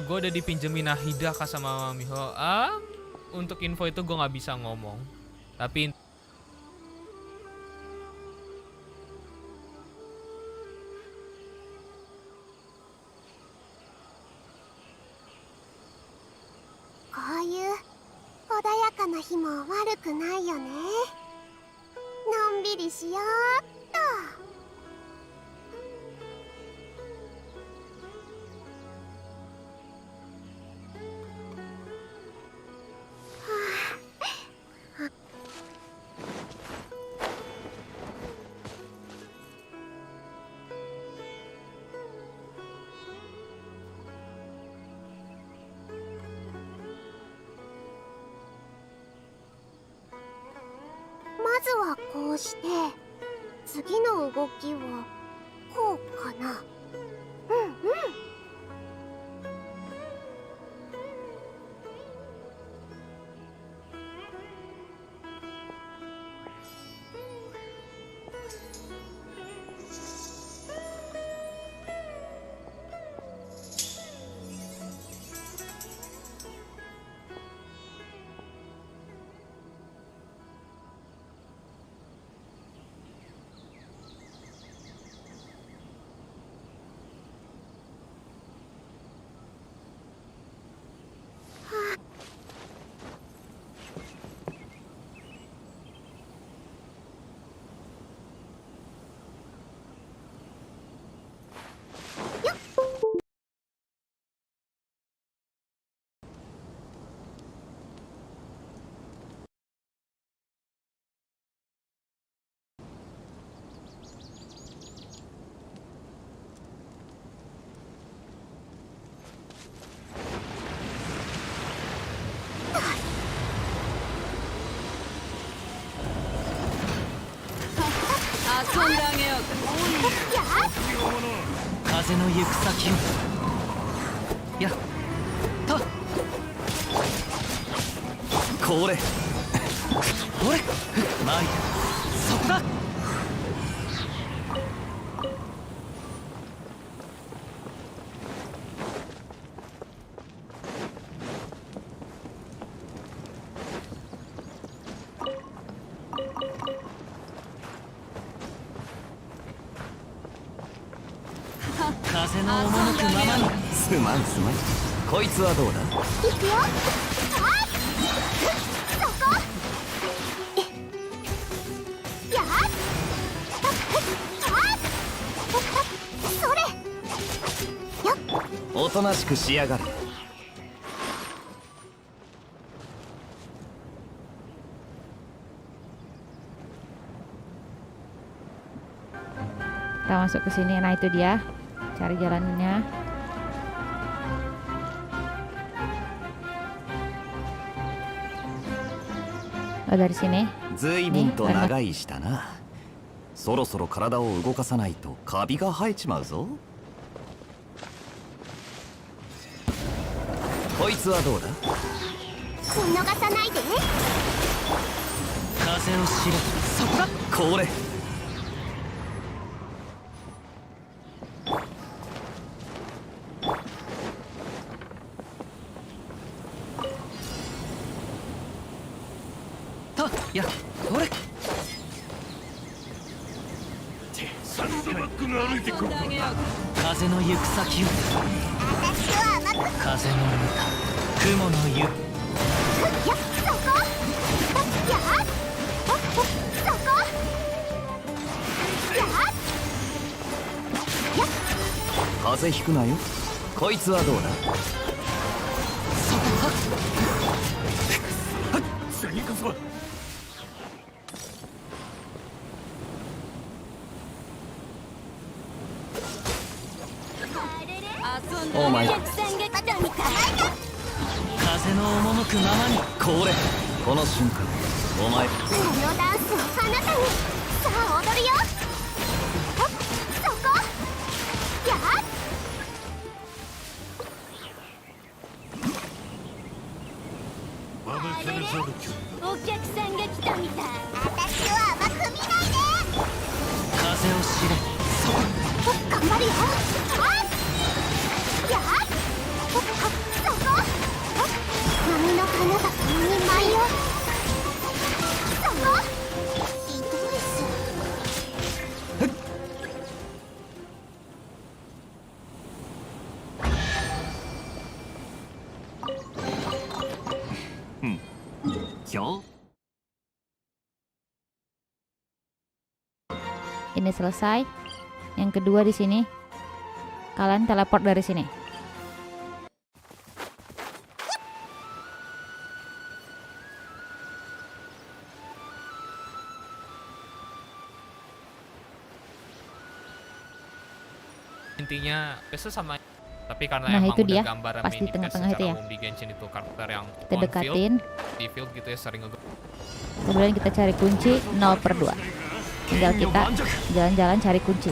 gue udah dipinjemin Nahida kah sama Miho. Untuk info itu gue nggak bisa ngomong. Tapiまずはこうして、次の動きはこうかな。遊んであげようか。風の行く先をやったこれ俺マイそこだ風の赴くままにすまんすまんこいつはどうだいくよ。そこ。やっそれよっおとなしくしやがれkita masuk ke sini. Nah itu dia cari jalannya. Oh dari sini. 随分と長いしたな。そろそろ体を動かさないとカビが生えちまうぞ。こいつはどうだ見逃さないで。風を知れそこだこれやこれ風の行く先を風の歌雲の湯やそこやそこや風邪ひくなよこいつはどうだそこはっ次こそはお前風の赴くままにこれこの瞬間お前このダンスをあなたにさあ踊るよそこやお客さんが来たみたい私は甘く見ないで風を知れそこ頑張るよやっ ini selesai. Yang kedua di sini. Kalian teleport dari sini. Intinya biasa sama, tapi karena Nah, emang itu udah dia. gambar Pas di main tengah-tengah itu secara ya. umum di Genshin itu karakter yang Kita on field, dekatin. di field gitu ya, sering Kemudian kita cari kunci 0/2. Tinggal kita jalan-jalan cari kunci.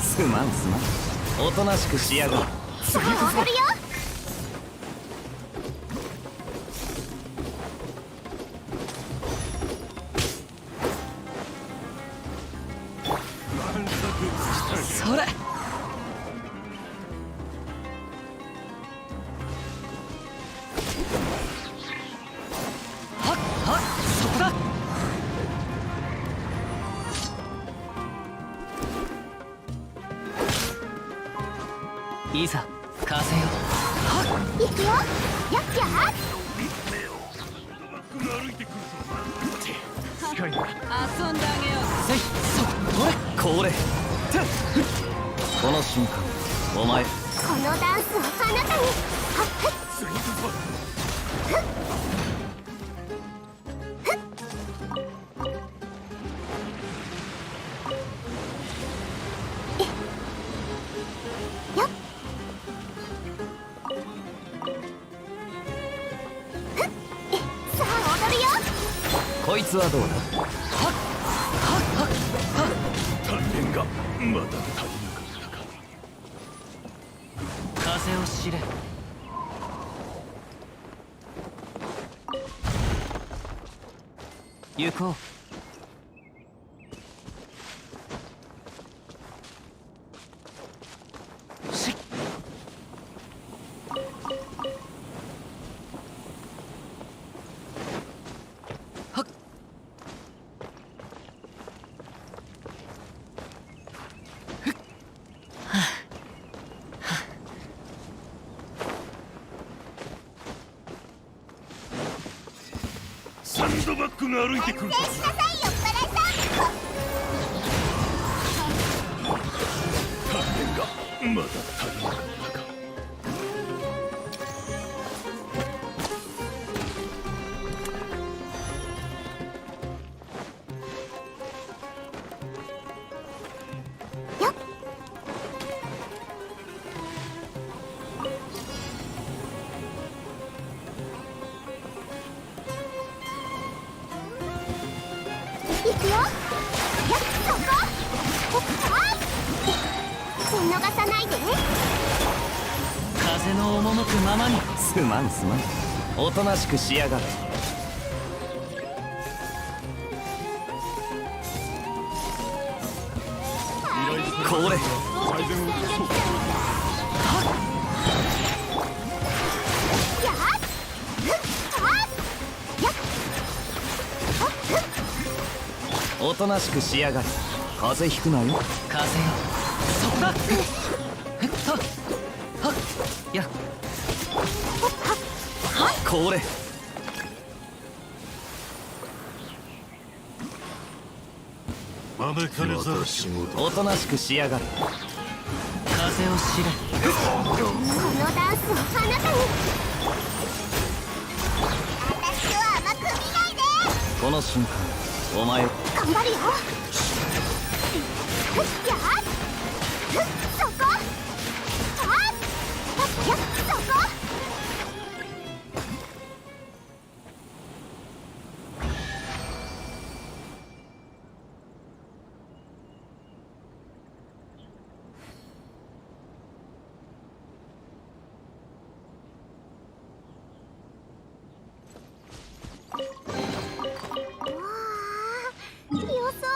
すまんすまん。おとなしくしやがる。さあ踊るよ。それ。はっはっ、そこだ。いざ風よ。行くよ。やっきゃー。遊んであげよう。せい、そこれ。これ。この瞬間、お前。このダンスをあなたに。はっさあ踊るよ。こいつはどうだ。鍛錬がまだ足りなかったか。風を知れ。行こう。しっ。はっ。サンドバッグが歩いてくるぞ。しなさいよ、バラさ鍛錬がまだ足りなかったか。行くよ。やっそこ。はい。見逃さないで。風の赴くままに。すまんすまん。おとなしくしやがる。これ。おとなしくしやがる。風邪ひくなよ。風よ。そこだ。はっはっや。これ。招かれざる仕事。おとなしくしやがる。風を知れ。このダンスをあなたに。この瞬間お前を頑張るよ。ふっやっふっそこはっやっそこ。予想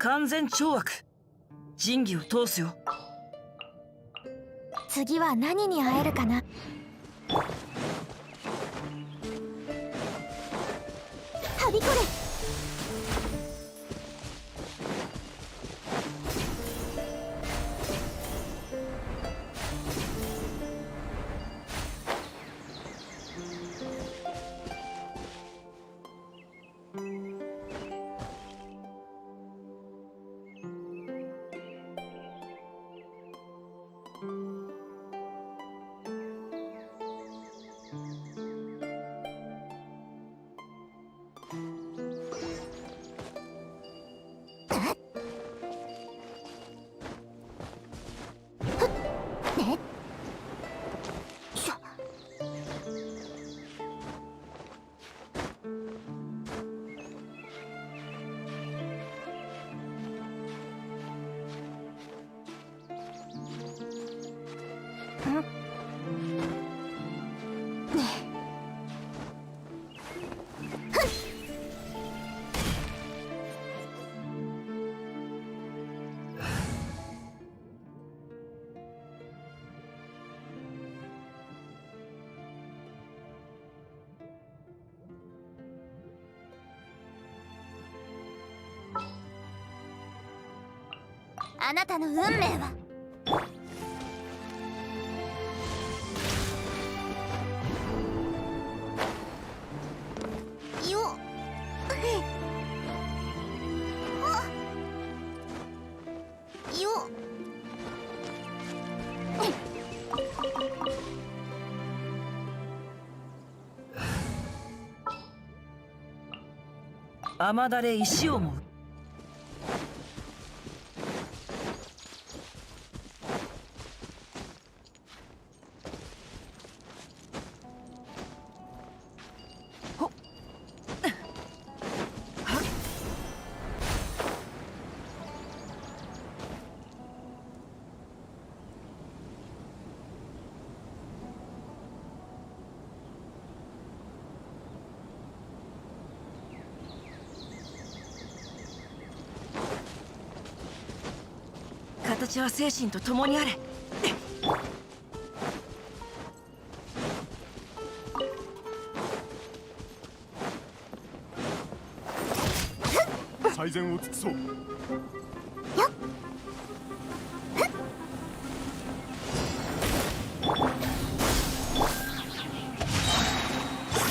完全懲悪。仁義を通すよ。次は何に会えるかな。はびこれ。あなたの運命はよっよっ雨だれ石をも形は精神と共にあれ。最善を尽くそう。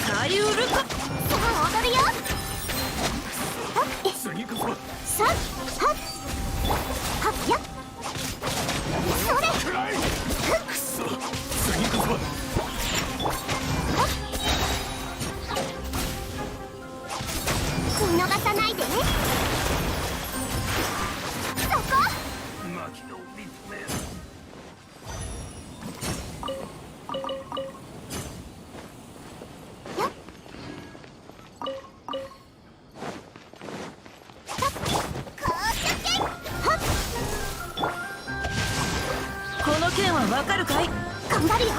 さゆるか。さあ踊るよ。次こそはさはっやっそれくらい。くそ、次こそは見逃さないで。そこ牧野を認める。頑張るよ。やっ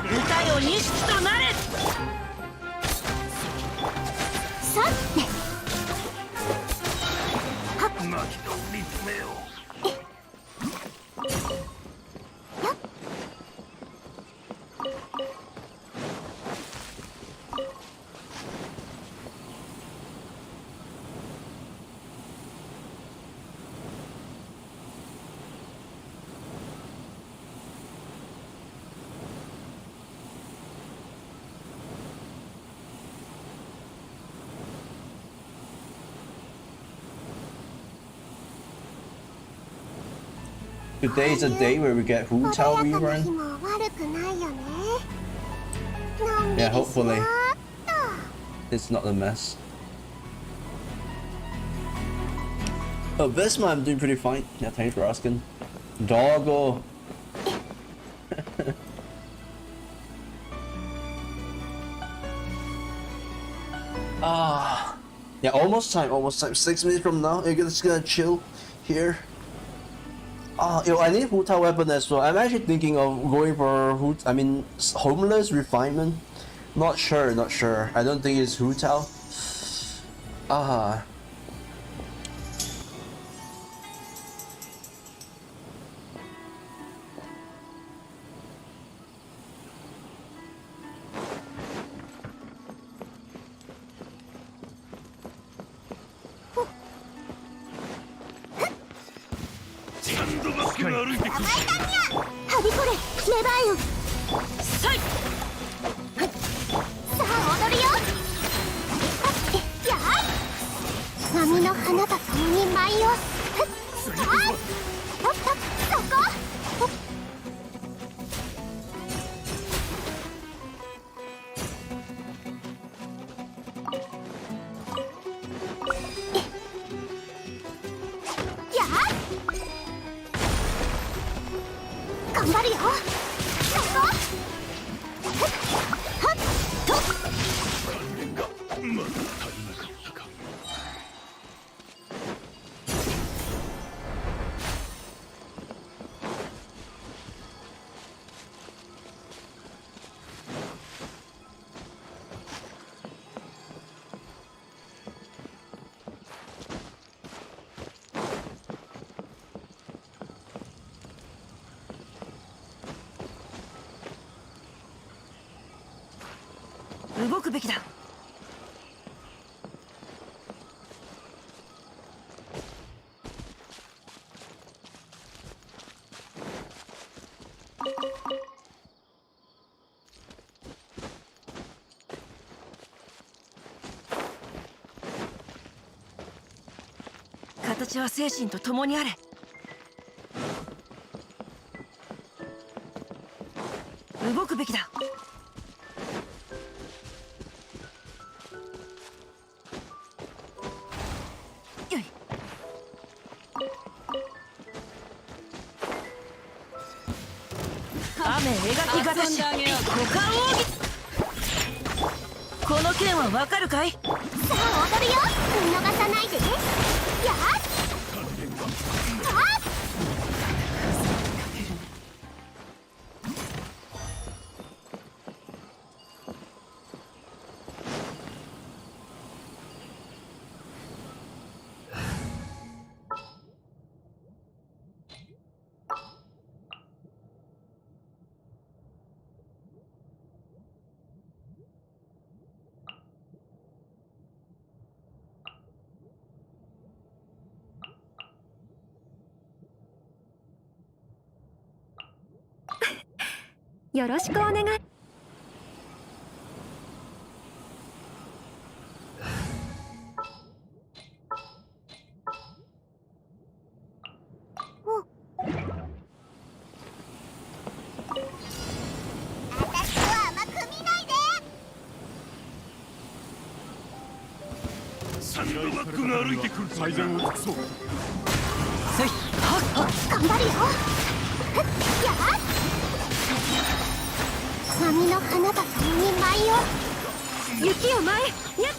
歌よ錦となれ。さって泣きの見つめよToday is a day where we get 穏 Hu Tao やかな rerun. 日も悪くないよね。のんび Yeah, り hopefully. さーっ It's not a mess. Oh, Vesma, I'm doing pretty fine. Yeah, thanks for asking. Doggo. Yeah, almost time, almost time. 6 minutes from now, you're just gonna chill here. I need Hu Tao weapon as well. I'm actually thinking of going for homeless refinement. Not sure, not sure. I don't think it's Hu Tao.はびこれ芽生えよ。さい。さあ踊るよ。やっ波の花と共に舞いを。あっそこ。やっ頑張るよ。そこ。鍛錬がまだ足りなかったか。動くべきだ。形は精神と共にあれ。動くべきだ。よい。雨描きがたし、股間奥義。この剣はわかるかい？さあ踊るよ。見逃さないで。やっよろしくお願い。私とは甘く見ないで。サンドバッグが歩いてくる最善を尽くそう。せい。はっ。頑張るよ。やっ波の花と共に舞いを。雪を舞い。やっ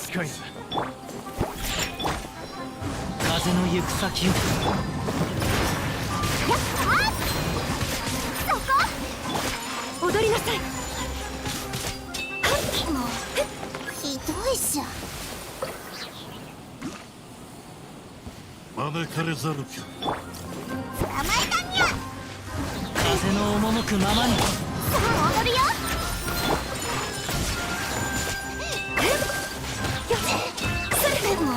近いな。風の行く先を。踊りなさい。もうひどいじゃん。招かれざる距離。捕まえたにゃ。風の赴くままに。さあ踊るよ。もう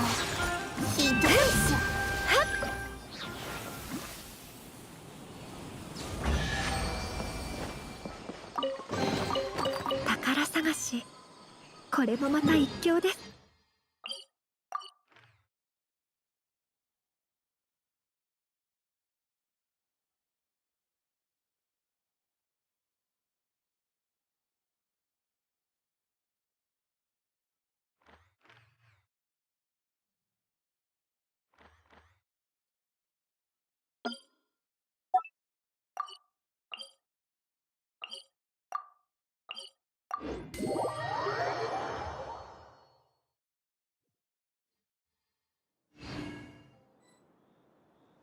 ひどいじゃん。宝探し、これもまた一興です。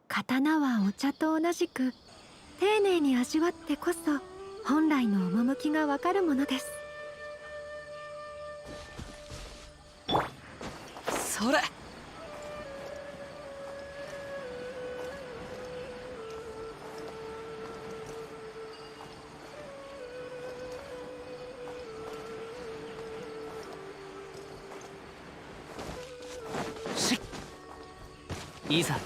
刀はお茶と同じく丁寧に味わってこそ本来の趣がわかるものです。それ。いざ。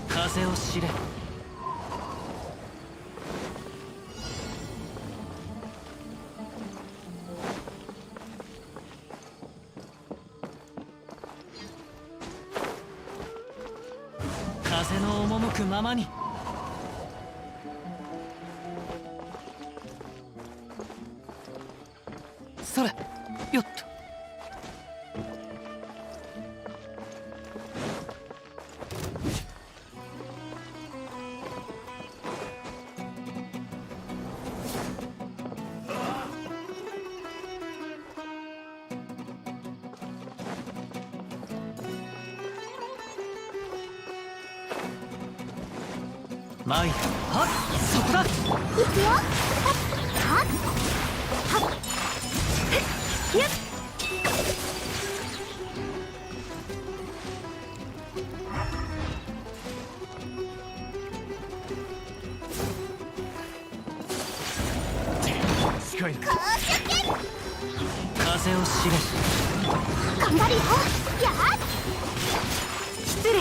風を知れ。風の赴くままに。それ。よっと。マイはっ、そこだ。いくよ。はっはっはっやっ。近いな。風を知れ。頑張るよ。やっ。失礼。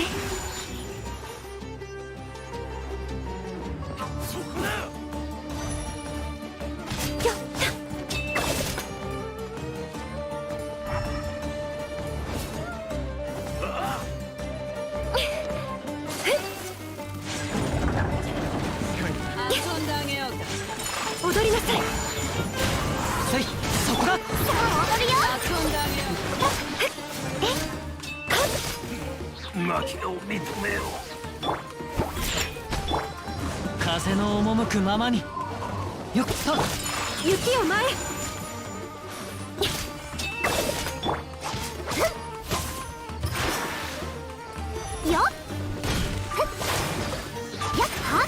遊んであげようか。踊りなさい。せい、そこだ。さあ踊るよ。遊んであげよう。負けを認めよ風の赴くままに。よっと。雪を前。よっ。やっはっ。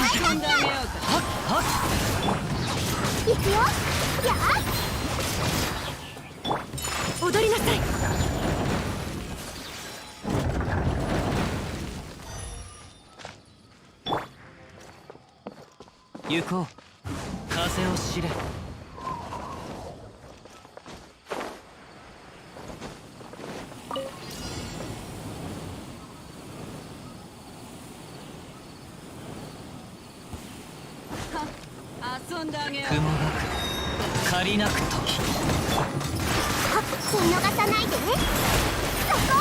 遊んであげようか。行くよ。やっ踊りなさい。行こう。風を知れ。遊んであげよう。雲がく借りなく時。見逃さないで。そこ。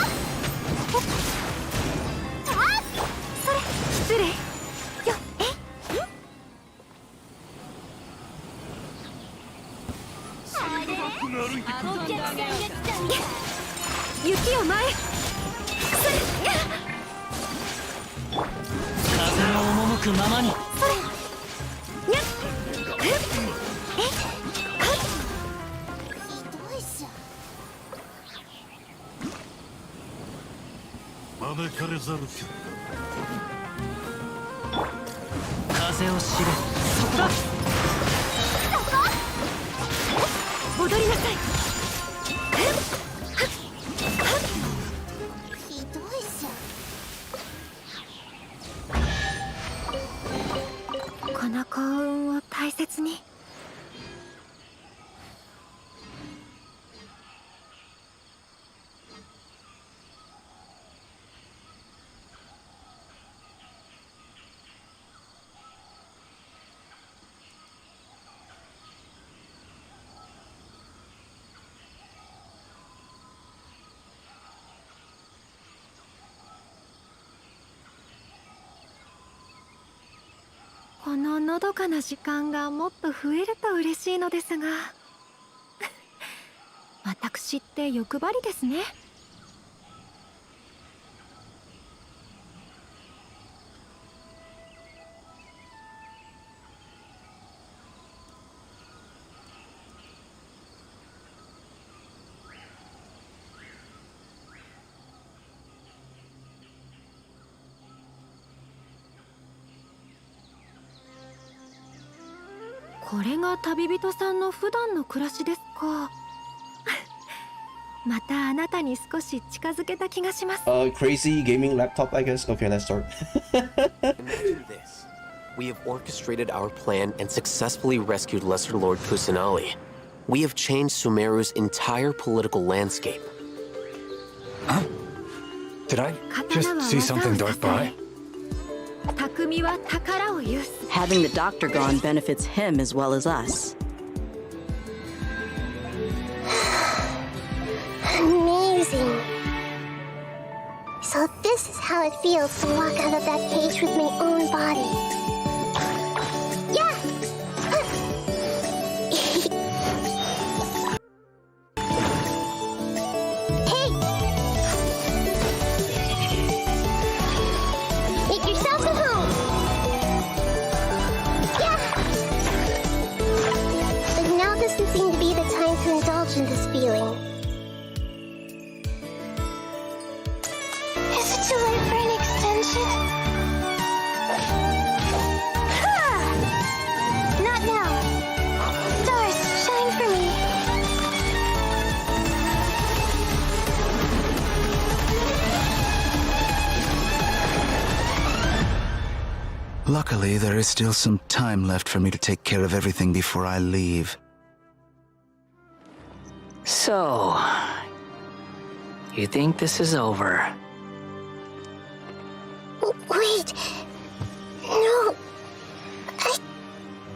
あっ、それ失礼。よ遊んであげようか。雪を前。風の赴くままに。ひどいじゃん。招かれざる結風を知れ。そこだ。踊りなさい。ひどいじゃん。この幸運を大切に。こののどかな時間がもっと増えると嬉しいのですが私って欲張りですね。これが旅人さんの普段の暮らしですか。またあなたに少し近づけた気がします。Crazy gaming laptop, I guess. Okay, let's start. Imagine this. We have orchestrated our plan and successfully rescued Lesser Lord Kusanali. We have changed Sumeru's entire political landscape. Huh? Did I just see something dart by? 匠は宝を有す。 Having the doctor gone benefits him as well as us. Amazing. So this is how it feels to walk out of that cage with my own body. Yeah! Hey! Make yourself at home! Yeah! But now doesn't seem to be the time to indulge in this feeling. Is it too late for an extension? Ha! Not now. Stars, shine for me. Luckily, there is still some time left for me to take care of everything before I leave. So, you think this is over? Wait. No. I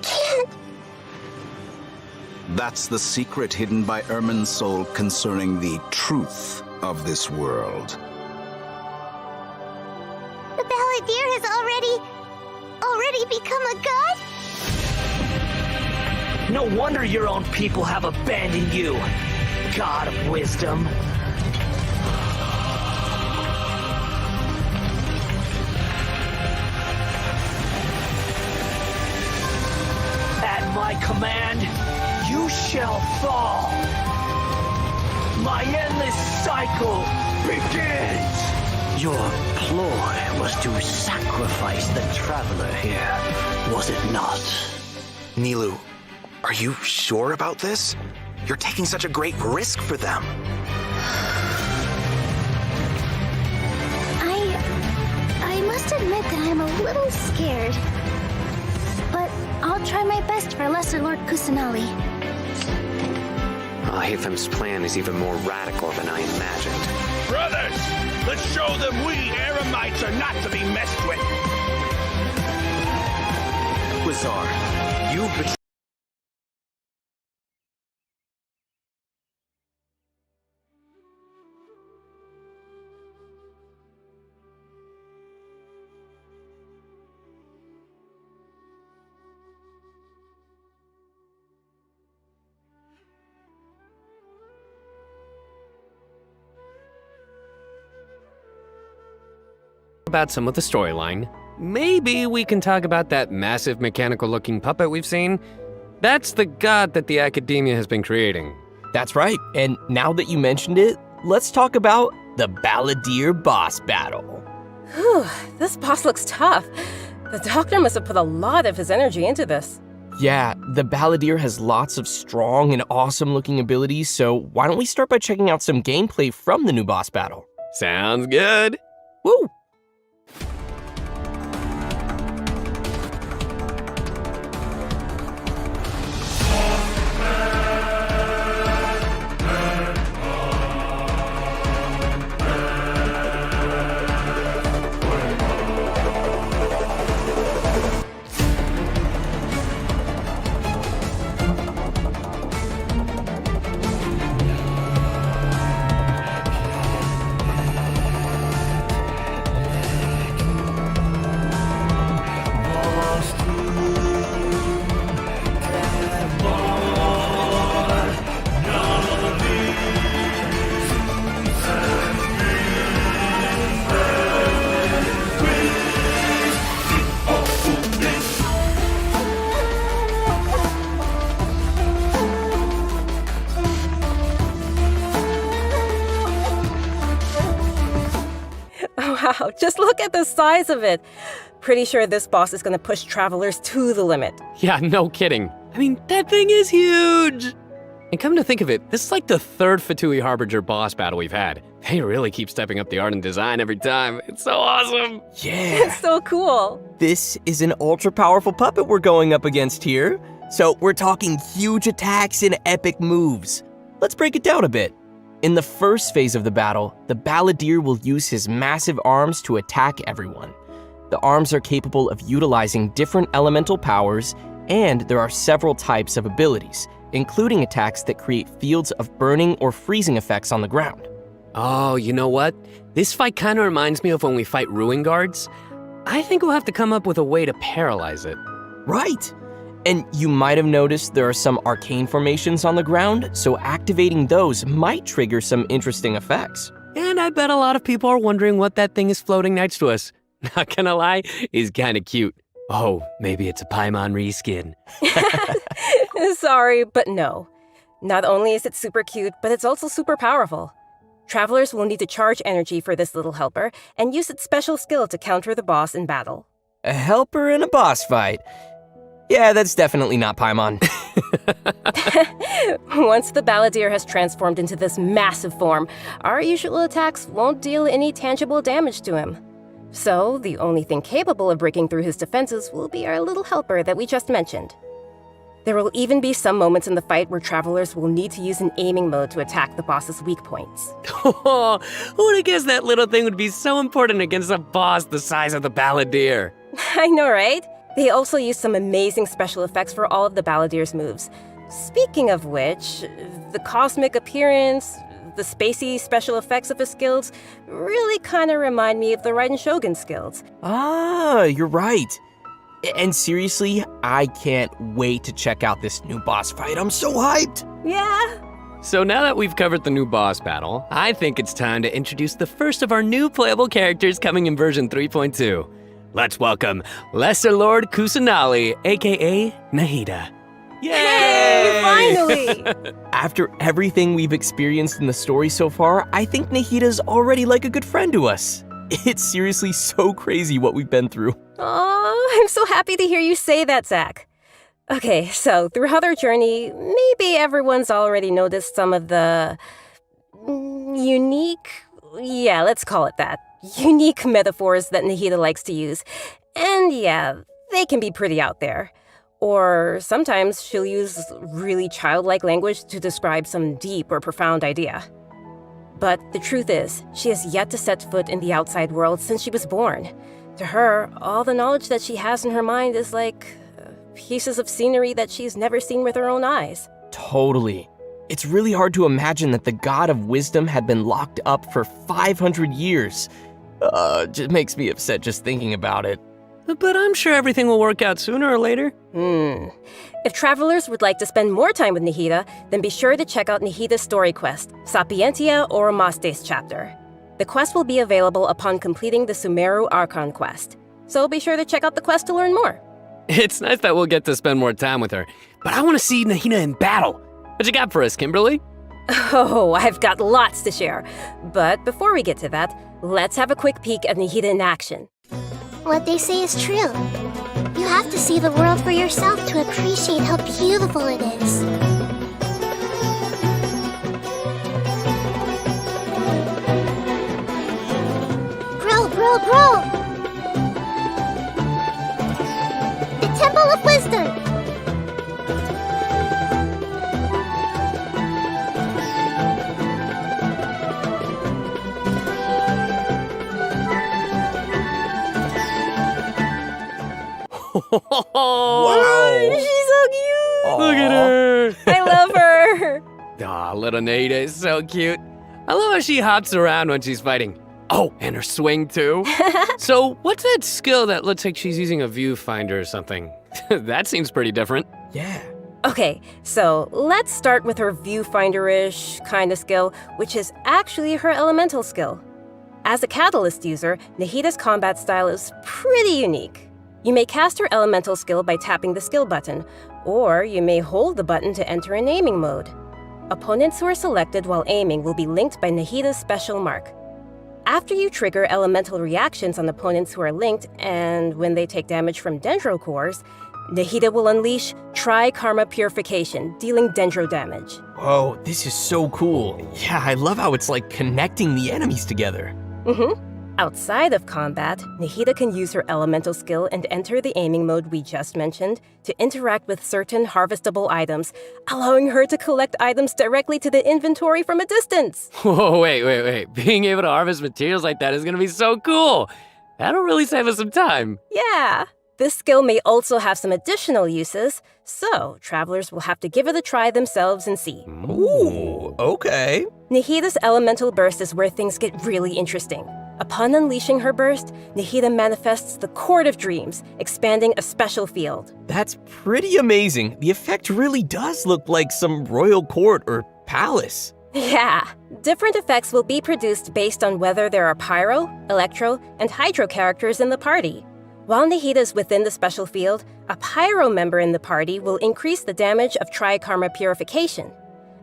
can't. That's the secret hidden by Ermin's soul concerning the truth of this world. The Balladeer has already become a god? No wonder your own people have abandoned you, God of Wisdom. At my command, you shall fall. My endless cycle begins. Your ploy was to sacrifice the traveler here, was it not? Nilu, are you sure about this? You're taking such a great risk for them. I must admit that I'm a little scared. But I'll try my best for Lesser Lord Kusanali. Hatham's plan is even more radical than I imagined. Brothers, let's show them we Eremites are not to be messed with. Quasar, you've betrayed. About some of the storyline. Maybe we can talk about that massive mechanical-looking puppet we've seen. That's the god that the Academia has been creating. That's right, and now that you mentioned it, let's talk about the Balladeer boss battle. Whew, this boss looks tough. The doctor must have put a lot of his energy into this. Yeah, the Balladeer has lots of strong and awesome-looking abilities, so why don't we start by checking out some gameplay from the new boss battle? Sounds good. Woo! Wow, just look at the size of it. Pretty sure this boss is gonna push travelers to the limit. Yeah, no kidding. I mean, that thing is huge! And come to think of it, this is like the third Fatui Harbinger boss battle we've had. They really keep stepping up the art and design every time. It's so awesome! Yeah! It's so cool! This is an ultra-powerful puppet we're going up against here. So we're talking huge attacks and epic moves. Let's break it down a bit. In the first phase of the battle, the Balladeer will use his massive arms to attack everyone. The arms are capable of utilizing different elemental powers, and there are several types of abilities, including attacks that create fields of burning or freezing effects on the ground. Oh, you know what? This fight kind of reminds me of when we fight Ruin Guards. I think we'll have to come up with a way to paralyze it. Right! And you might have noticed there are some arcane formations on the ground, so activating those might trigger some interesting effects. And I bet a lot of people are wondering what that thing is floating next to us. Not gonna lie, it's kinda cute. Oh, maybe it's a Paimon reskin. Sorry, but no. Not only is it super cute, but it's also super powerful. Travelers will need to charge energy for this little helper and use its special skill to counter the boss in battle. A helper in a boss fight. Yeah, that's definitely not Paimon. Once the Balladeer has transformed into this massive form, our usual attacks won't deal any tangible damage to him. So, the only thing capable of breaking through his defenses will be our little helper that we just mentioned. There will even be some moments in the fight where travelers will need to use an aiming mode to attack the boss's weak points. Oh, who would have guessed that little thing would be so important against a boss the size of the Balladeer? I know, right? They also use some amazing special effects for all of the Balladeer's moves. Speaking of which, the cosmic appearance, the spacey special effects of his skills really kind of remind me of the Raiden Shogun skills. Ah, you're right. And seriously, I can't wait to check out this new boss fight. I'm so hyped! Yeah! So now that we've covered the new boss battle, I think it's time to introduce the first of our new playable characters coming in version 3.2. Let's welcome Lesser Lord Kusanali, aka Nahida. Yay! Hey, finally! After everything we've experienced in the story so far, I think Nahida's already like a good friend to us. It's seriously so crazy what we've been through. Oh, I'm so happy to hear you say that, Zach. Okay, so throughout our journey, maybe everyone's already noticed some of the unique, yeah, let's call it that, unique metaphors that Nahida likes to use. And yeah, they can be pretty out there. Or sometimes she'll use really childlike language to describe some deep or profound idea. But the truth is, she has yet to set foot in the outside world since she was born. To her, all the knowledge that she has in her mind is like pieces of scenery that she's never seen with her own eyes. Totally. It's really hard to imagine that the god of wisdom had been locked up for 500 years. Just makes me upset just thinking about it. But I'm sure everything will work out sooner or later. If travelers would like to spend more time with Nahida, then be sure to check out Nahida's story quest, Sapientia or Mastes chapter. The quest will be available upon completing the Sumeru Archon quest. So be sure to check out the quest to learn more. It's nice that we'll get to spend more time with her, but I want to see Nahida in battle. What you got for us, Kimberly? Oh, I've got lots to share. But before we get to that, let's have a quick peek at Nahida in action. What they say is true. You have to see the world for yourself to appreciate how beautiful it is. Grow! The Temple of Wisdom! Wow! She's so cute! Look at her! I love her! Aw, little Nahida is so cute. I love how she hops around when she's fighting. Oh, and her swing too. So, what's that skill that looks like she's using a viewfinder or something? That seems pretty different. Yeah. Okay, so let's start with her viewfinder-ish kind of skill, which is actually her elemental skill. As a catalyst user, Nahida's combat style is pretty unique. You may cast her elemental skill by tapping the skill button, or you may hold the button to enter an aiming mode. Opponents who are selected while aiming will be linked by Nahida's special mark. After you trigger elemental reactions on opponents who are linked, and when they take damage from dendro cores, Nahida will unleash Tri-Karma Purification, dealing dendro damage. Whoa, this is so cool. Yeah, I love how it's like connecting the enemies together. Outside of combat, Nahida can use her elemental skill and enter the aiming mode we just mentioned to interact with certain harvestable items, allowing her to collect items directly to the inventory from a distance. Whoa, wait. Being able to harvest materials like that is gonna be so cool. That'll really save us some time. Yeah. This skill may also have some additional uses, so travelers will have to give it a try themselves and see. Ooh, okay. Nahida's elemental burst is where things get really interesting. Upon unleashing her burst, Nahida manifests the Court of Dreams, expanding a special field. That's pretty amazing. The effect really does look like some royal court or palace. Yeah, different effects will be produced based on whether there are pyro, electro, and hydro characters in the party. While Nahida is within the special field, a pyro member in the party will increase the damage of Tri-Karma Purification.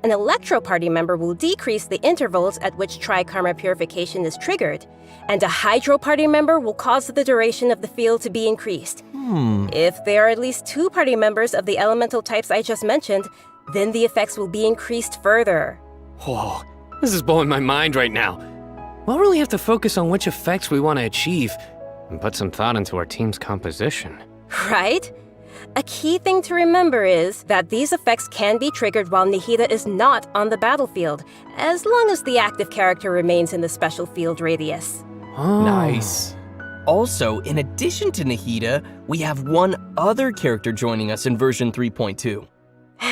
An electro party member will decrease the intervals at which Tri-Karma Purification is triggered, and a hydro party member will cause the duration of the field to be increased. If there are at least 2 party members of the elemental types I just mentioned, then the effects will be increased further. Whoa, this is blowing my mind right now. We'll really have to focus on which effects we want to achieve and put some thought into our team's composition. Right? A key thing to remember is that these effects can be triggered while Nahida is not on the battlefield, as long as the active character remains in the special field radius. Nice. Also, in addition to Nahida, we have one other character joining us in version 3.2.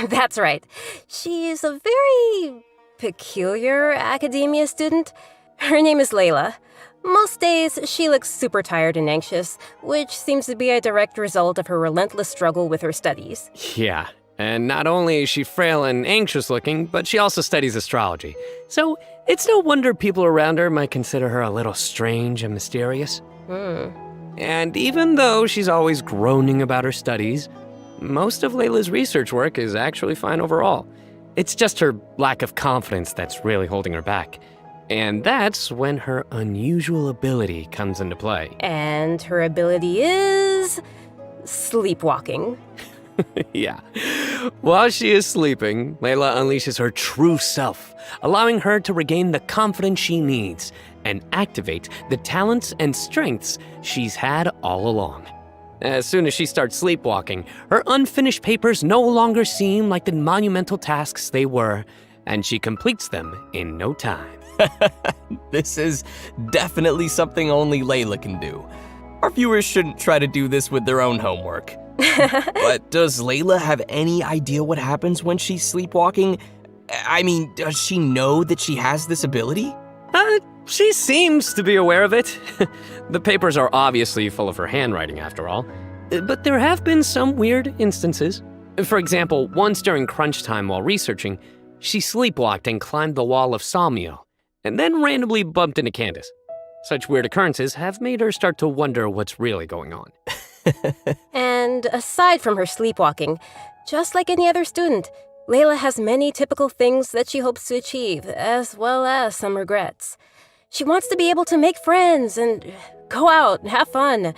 That's right. She's a very peculiar academia student. Her name is Layla. Most days, she looks super tired and anxious, which seems to be a direct result of her relentless struggle with her studies. Yeah, and not only is she frail and anxious looking, but she also studies astrology. So it's no wonder people around her might consider her a little strange and mysterious. And even though she's always groaning about her studies, most of Layla's research work is actually fine overall. It's just her lack of confidence that's really holding her back. And that's when her unusual ability comes into play. And her ability is sleepwalking. Yeah. While she is sleeping, Layla unleashes her true self, allowing her to regain the confidence she needs and activate the talents and strengths she's had all along. As soon as she starts sleepwalking, her unfinished papers no longer seem like the monumental tasks they were, and she completes them in no time. This is definitely something only Layla can do. Our viewers shouldn't try to do this with their own homework. But does Layla have any idea what happens when she's sleepwalking? I mean, does she know that she has this ability? She seems to be aware of it. The papers are obviously full of her handwriting, after all. But there have been some weird instances. For example, once during crunch time while researching, she sleepwalked and climbed the wall of Sawmill, and then randomly bumped into Candace. Such weird occurrences have made her start to wonder what's really going on. And aside from her sleepwalking, just like any other student, Layla has many typical things that she hopes to achieve, as well as some regrets. She wants to be able to make friends and go out and have fun,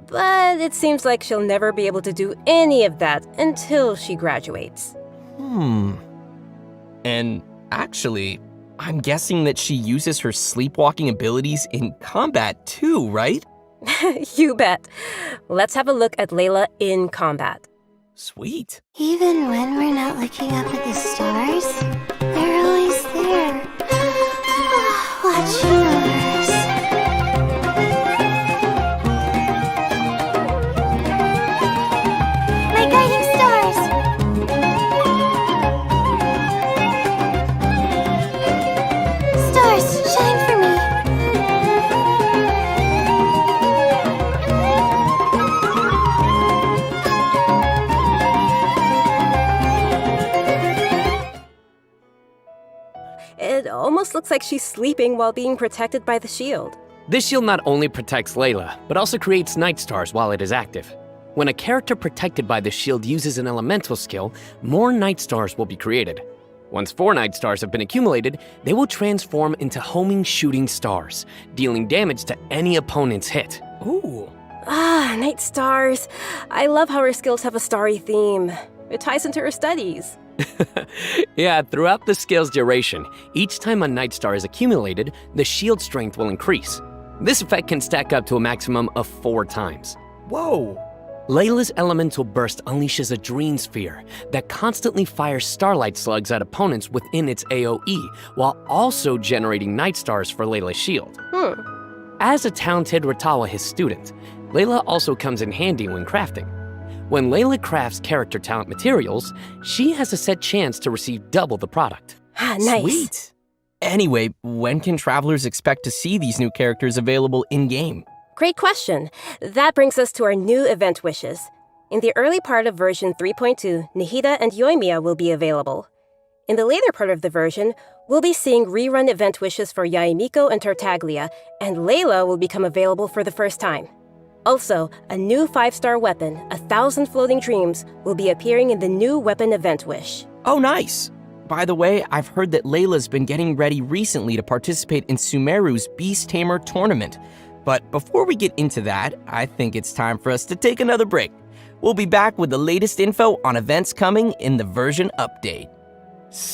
but it seems like she'll never be able to do any of that until she graduates. And actually, I'm guessing that she uses her sleepwalking abilities in combat too, right? You bet. Let's have a look at Layla in combat. Sweet. Even when we're not looking up at the stars, they're always there. Watching over us. My guiding stars! Stars, shine for me! It almost looks like she's sleeping while being protected by the shield. This shield not only protects Layla, but also creates night stars while it is active. When a character protected by the shield uses an elemental skill, more night stars will be created. Once 4 night stars have been accumulated, they will transform into homing shooting stars, dealing damage to any opponent's hit. Ooh. Night stars. I love how her skills have a starry theme. It ties into her studies. Yeah, throughout the skill's duration, each time a night star is accumulated, the shield strength will increase. This effect can stack up to a maximum of 4 times. Whoa! Layla's elemental burst unleashes a dream sphere that constantly fires starlight slugs at opponents within its AoE, while also generating night stars for Layla's shield. As a talented Ratawa student, Layla also comes in handy when crafting. When Layla crafts character talent materials, she has a set chance to receive double the product. Nice. Sweet. Anyway, when can travelers expect to see these new characters available in-game? Great question. That brings us to our new event wishes. In the early part of version 3.2, Nihida and Yoimiya will be available. In the later part of the version, we'll be seeing rerun event wishes for Yaemiko and Tartaglia, and Layla will become available for the first time. Also, a new 5-star weapon, 1,000 Floating Dreams, will be appearing in the new weapon event wish. Oh, nice! By the way, I've heard that Layla's been getting ready recently to participate in Sumeru's Beast Tamer tournament. But before we get into that, I think it's time for us to take another break. We'll be back with the latest info on events coming in the version update.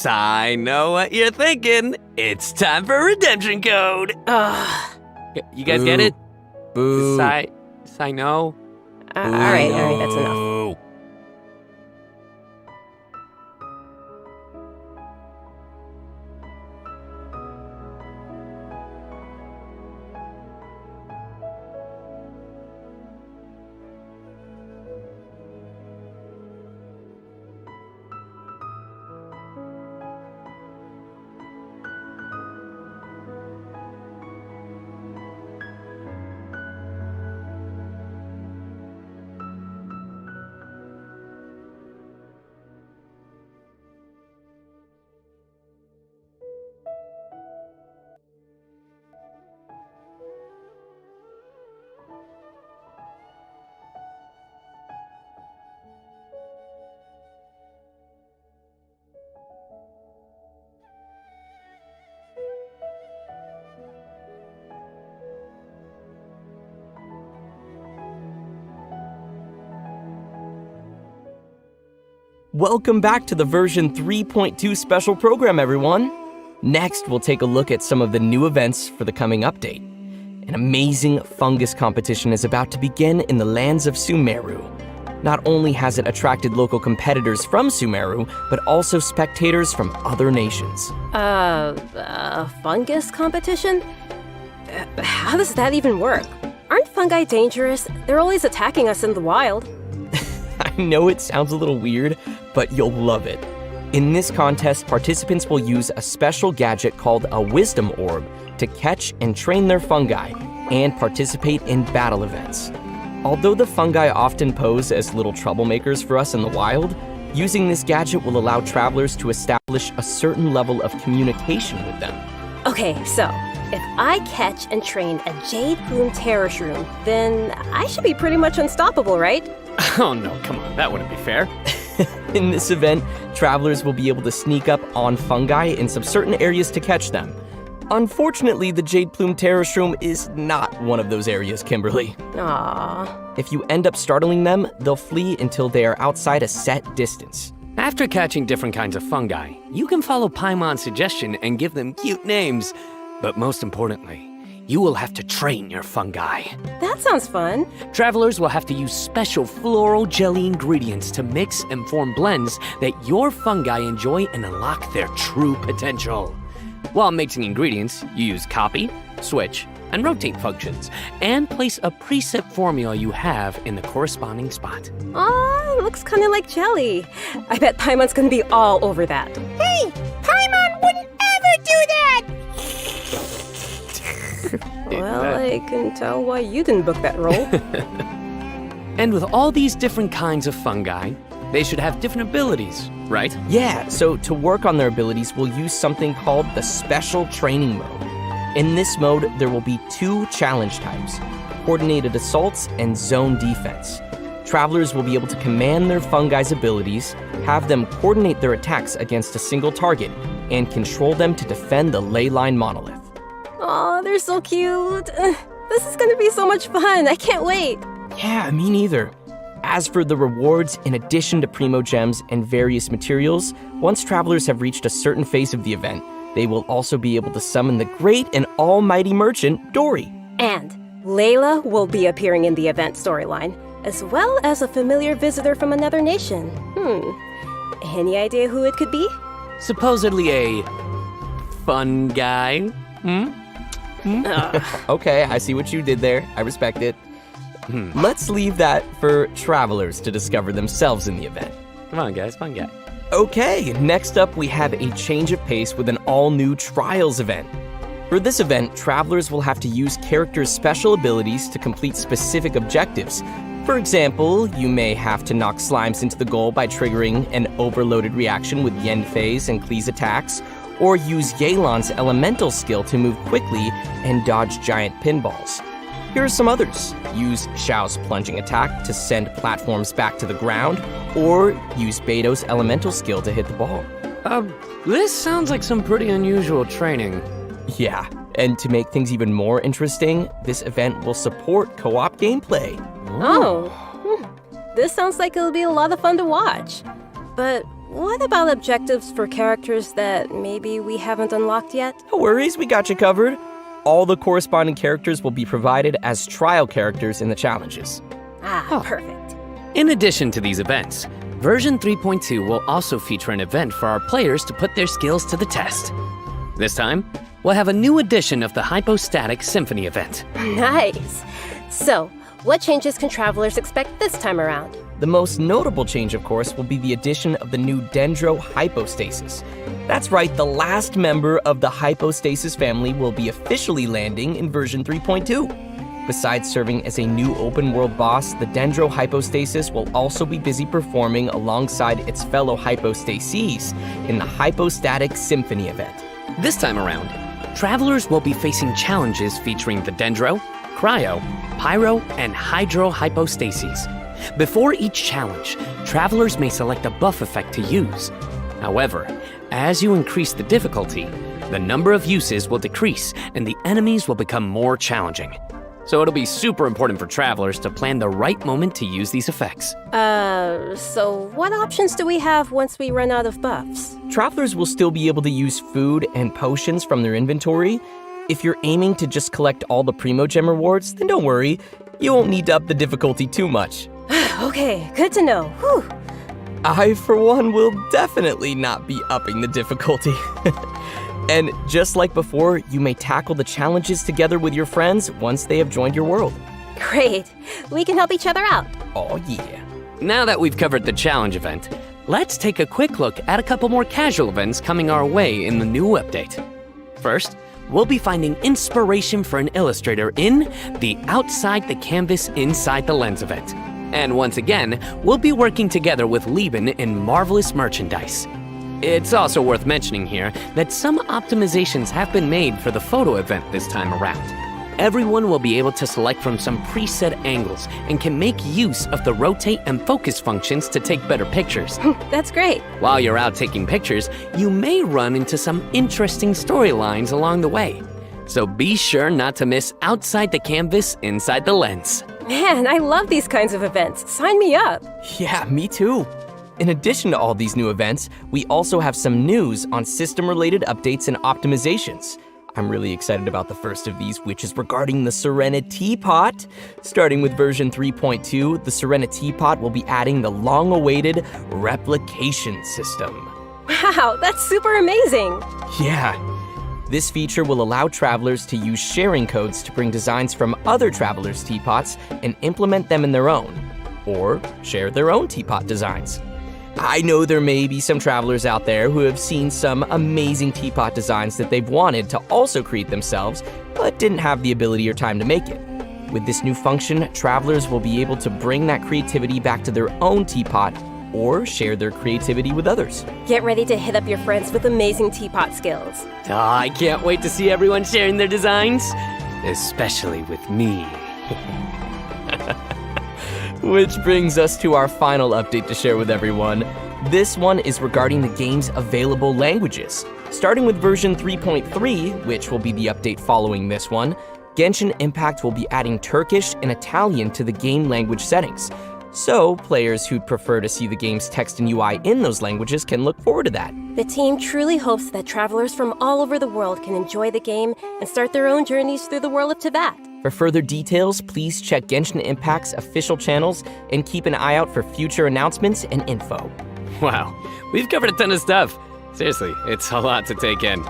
I know what you're thinking. It's time for redemption code. You guys get it? Boo. I know. All right, that's enough. Welcome back to the version 3.2 special program, everyone. Next, we'll take a look at some of the new events for the coming update. An amazing fungus competition is about to begin in the lands of Sumeru. Not only has it attracted local competitors from Sumeru, but also spectators from other nations. Fungus competition? How does that even work? Aren't fungi dangerous? They're always attacking us in the wild. I know it sounds a little weird, but you'll love it. In this contest, participants will use a special gadget called a Wisdom Orb to catch and train their fungi and participate in battle events. Although the fungi often pose as little troublemakers for us in the wild, using this gadget will allow travelers to establish a certain level of communication with them. Okay, so if I catch and train a Jade Plume Terror Shroom, then I should be pretty much unstoppable, right? Oh no, come on, that wouldn't be fair. In this event, travelers will be able to sneak up on fungi in some certain areas to catch them. Unfortunately, the Jade Plume Terror Shroom is not one of those areas, Kimberly. Aww. If you end up startling them, they'll flee until they are outside a set distance. After catching different kinds of fungi, you can follow Paimon's suggestion and give them cute names. But most importantly, you will have to train your fungi. That sounds fun. Travelers will have to use special floral jelly ingredients to mix and form blends that your fungi enjoy and unlock their true potential. While mixing ingredients, you use copy, switch, and rotate functions, and place a preset formula you have in the corresponding spot. Aw, looks kind of like jelly. I bet Paimon's gonna be all over that. Hey, Paimon wouldn't ever do that! Well, I can tell why you didn't book that role. And with all these different kinds of fungi, they should have different abilities, right? Yeah, so to work on their abilities, we'll use something called the Special Training Mode. In this mode, there will be 2 challenge types, Coordinated Assaults and Zone Defense. Travelers will be able to command their fungi's abilities, have them coordinate their attacks against a single target, and control them to defend the ley line monolith. Aw, they're so cute. This is gonna be so much fun. I can't wait. Yeah, me neither. As for the rewards, in addition to Primo Gems and various materials, once travelers have reached a certain phase of the event, they will also be able to summon the great and almighty merchant, Dory. And Layla will be appearing in the event storyline, as well as a familiar visitor from another nation. Any idea who it could be? Supposedly a fun guy. Okay, I see what you did there. I respect it. Let's leave that for travelers to discover themselves in the event. Come on, guys, fun guy. Okay, next up we have a change of pace with an all-new Trials event. For this event, travelers will have to use characters' special abilities to complete specific objectives. For example, you may have to knock slimes into the goal by triggering an overloaded reaction with Yenfei's and Klee's attacks, or use Yelan's elemental skill to move quickly and dodge giant pinballs. Here are some others. Use Xiao's plunging attack to send platforms back to the ground, or use Beto's elemental skill to hit the ball. This sounds like some pretty unusual training. Yeah, and to make things even more interesting, this event will support co-op gameplay. This sounds like it'll be a lot of fun to watch. But what about objectives for characters that maybe we haven't unlocked yet? No worries, we got you covered. All the corresponding characters will be provided as trial characters in the challenges. Perfect. In addition to these events, version 3.2 will also feature an event for our players to put their skills to the test. This time, we'll have a new edition of the Hypostatic Symphony event. Nice. So, what changes can travelers expect this time around? The most notable change, of course, will be the addition of the new Dendro Hypostasis. That's right, the last member of the Hypostasis family will be officially landing in version 3.2. Besides serving as a new open-world boss, the Dendro Hypostasis will also be busy performing alongside its fellow Hypostases in the Hypostatic Symphony event. This time around, travelers will be facing challenges featuring the Dendro, Cryo, Pyro, and Hydro Hypostases. Before each challenge, travelers may select a buff effect to use. However, as you increase the difficulty, the number of uses will decrease and the enemies will become more challenging. so it'll be super important for travelers to plan the right moment to use these effects. So what options do we have once we run out of buffs? Travelers will still be able to use food and potions from their inventory. If you're aiming to just collect all the Primogem rewards, then don't worry. You won't need to up the difficulty too much. Okay, good to know. Whew. I, for one, will definitely not be upping the difficulty. And just like before, you may tackle the challenges together with your friends once they have joined your world. Great. We can help each other out. Oh yeah. Now that we've covered the challenge event, let's take a quick look at a couple more casual events coming our way in the new update. First, we'll be finding inspiration for an illustrator in the Outside the Canvas Inside the Lens event. And once again, we'll be working together with Lieben in Marvelous Merchandise. It's also worth mentioning here that some optimizations have been made for the photo event this time around. Everyone will be able to select from some preset angles and can make use of the rotate and focus functions to take better pictures. That's great. While you're out taking pictures, you may run into some interesting storylines along the way. So be sure not to miss Outside the Canvas Inside the Lens. Man, I love these kinds of events. Sign me up. Yeah, me too. In addition to all these new events, we also have some news on system-related updates and optimizations. I'm really excited about the first of these, which is regarding the Serena Teapot. Starting with version 3.2, the Serena Teapot will be adding the long-awaited replication system. Wow, that's super amazing. Yeah. This feature will allow travelers to use sharing codes to bring designs from other travelers' teapots and implement them in their own, or share their own teapot designs. I know there may be some travelers out there who have seen some amazing teapot designs that they've wanted to also create themselves, but didn't have the ability or time to make it. With this new function, travelers will be able to bring that creativity back to their own teapot or share their creativity with others. Get ready to hit up your friends with amazing teapot skills. Oh, I can't wait to see everyone sharing their designs, especially with me. Which brings us to our final update to share with everyone. This one is regarding the game's available languages. Starting with version 3.3, which will be the update following this one, Genshin Impact will be adding Turkish and Italian to the game language settings. So, players who'd prefer to see the game's text and UI in those languages can look forward to that. The team truly hopes that travelers from all over the world can enjoy the game and start their own journeys through the world of Teyvat. For further details, please check Genshin Impact's official channels and keep an eye out for future announcements and info. Wow, we've covered a ton of stuff. Seriously, it's a lot to take in.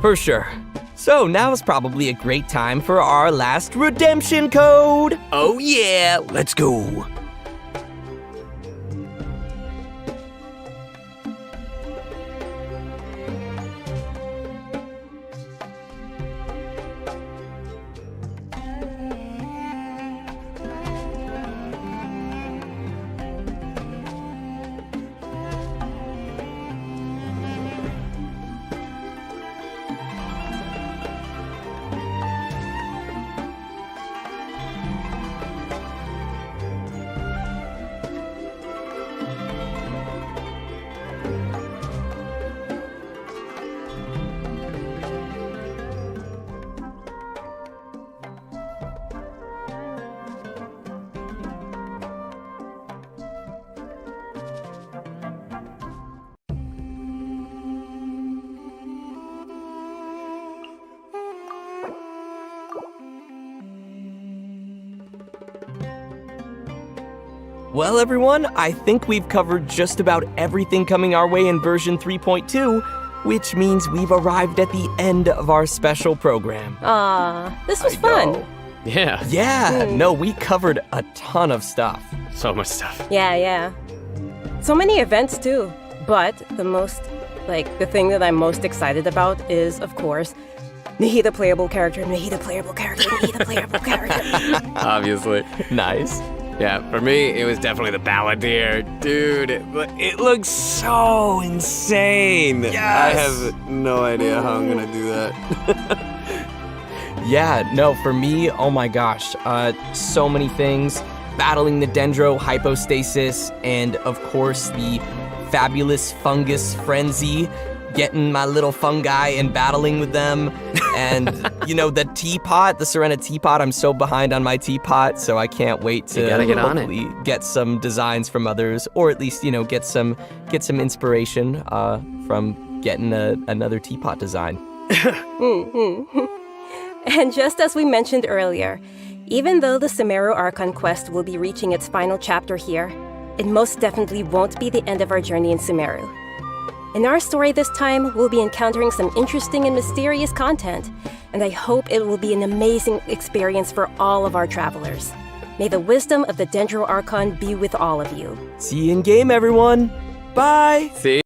For sure. So now is probably a great time for our last redemption code. Oh yeah, let's go. Well, everyone, I think we've covered just about everything coming our way in version 3.2, which means we've arrived at the end of our special program. This was fun. Yeah. Yeah, no, we covered a ton of stuff. So much stuff. Yeah. So many events too. But the thing that I'm most excited about is, of course, Nahi the playable character, Nahi the playable character, Nahi the playable character. Obviously. Nice. Yeah, for me, it was definitely the Balladeer. Dude, it looks so insane. Yes! I have no idea how I'm gonna do that. Yeah, no, for me, oh my gosh, so many things. Battling the Dendro Hypostasis, and of course the fabulous Fungus Frenzy. getting my little fungi and battling with them. And, the teapot, the Serena teapot, I'm so behind on my teapot, so I can't wait to You gotta get on it. hopefully get some designs from others, or at least, get some inspiration from getting another teapot design. And just as we mentioned earlier, even though the Sumeru Archon quest will be reaching its final chapter here, it most definitely won't be the end of our journey in Sumeru. In our story this time, we'll be encountering some interesting and mysterious content, and I hope it will be an amazing experience for all of our travelers. May the wisdom of the Dendro Archon be with all of you. See you in game, everyone. Bye. See?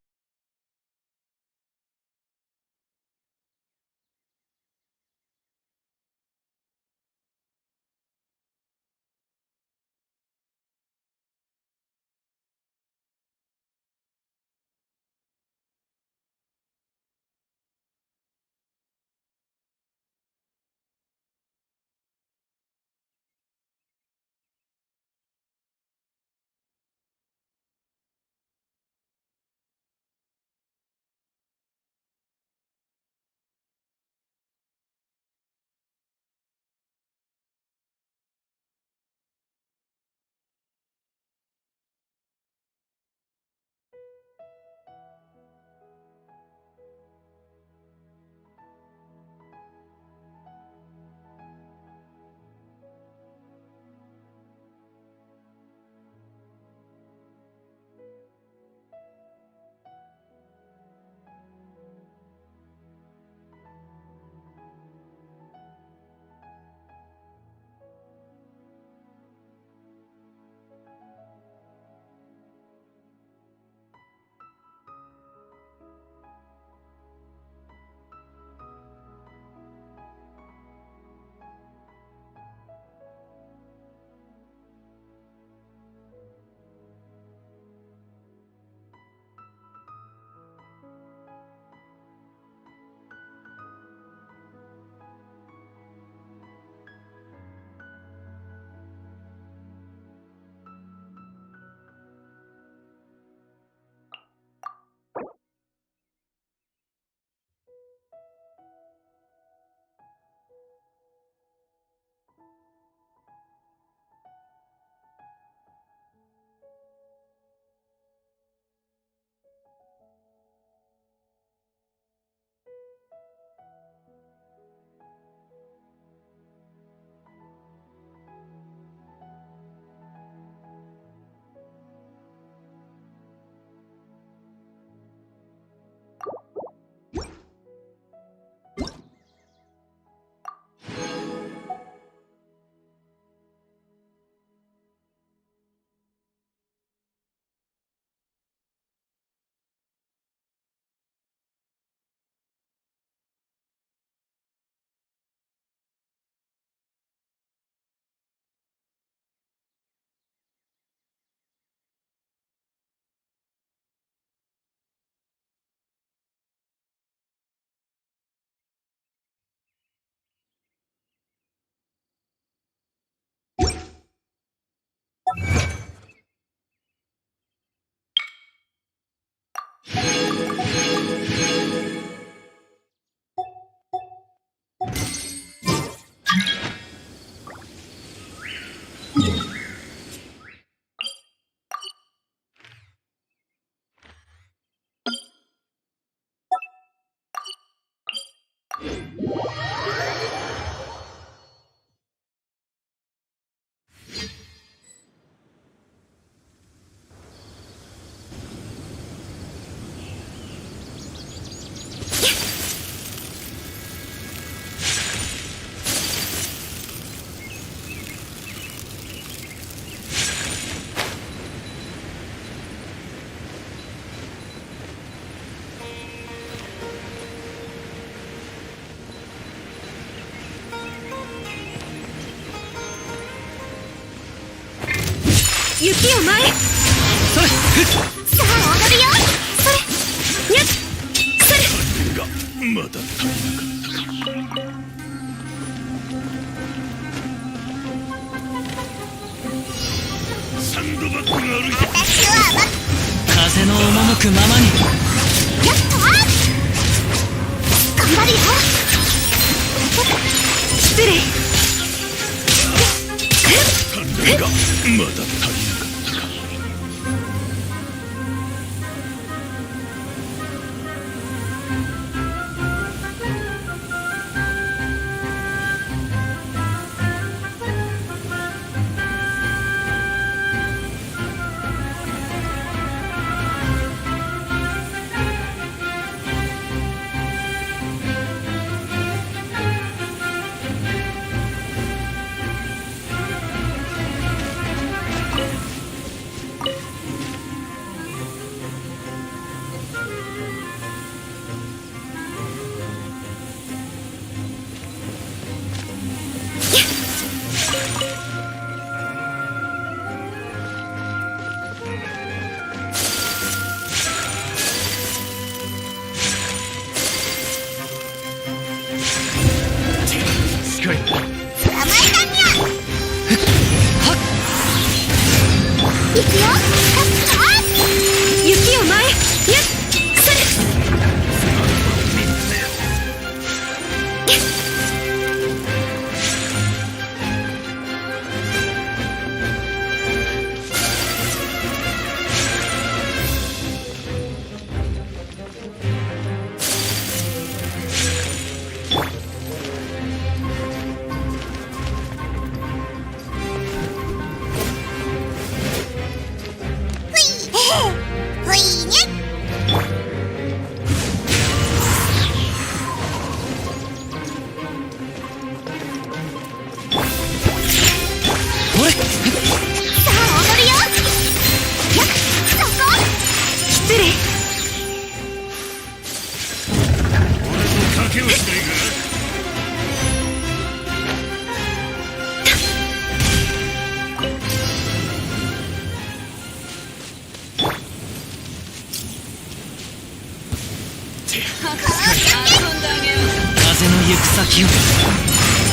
雪を前へそれさあ踊るよそれにゃっそれがまだ足りなかったサンドバッグが歩いて風の赴くままにやっと張るよ。失礼。鍛錬がまだ足りなかったか。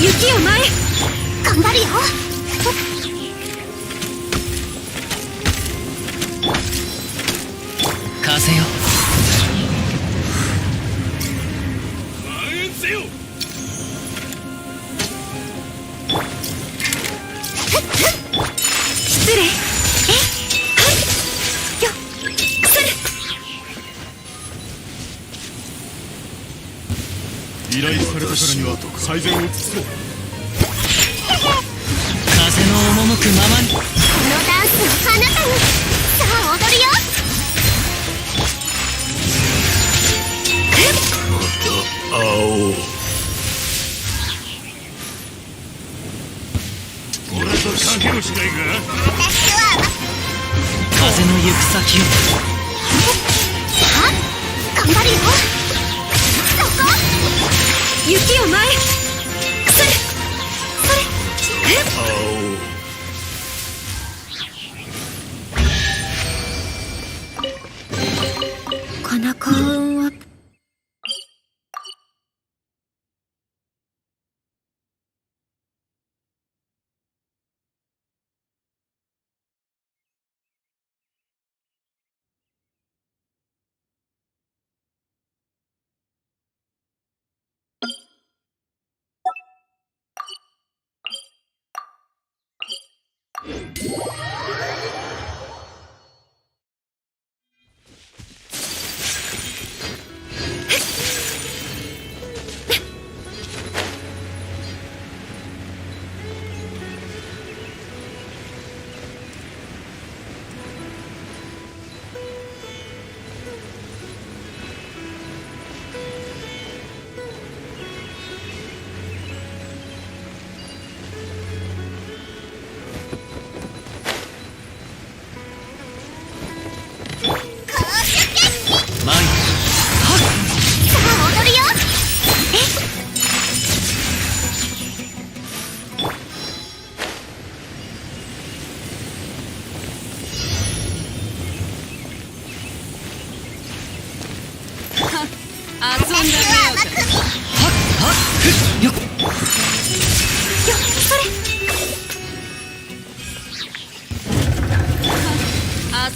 雪を前。頑張るよ。風よ。蔓延せよ。失礼。よっ。依頼されたからには最善を尽くそう。風の赴くままに。このダンスをあなたに。さあ踊るよ。また会おう。俺と賭けをしないか。風の行く先を。さあ頑張るよ。そこ。雪を前。それ。この幸運を。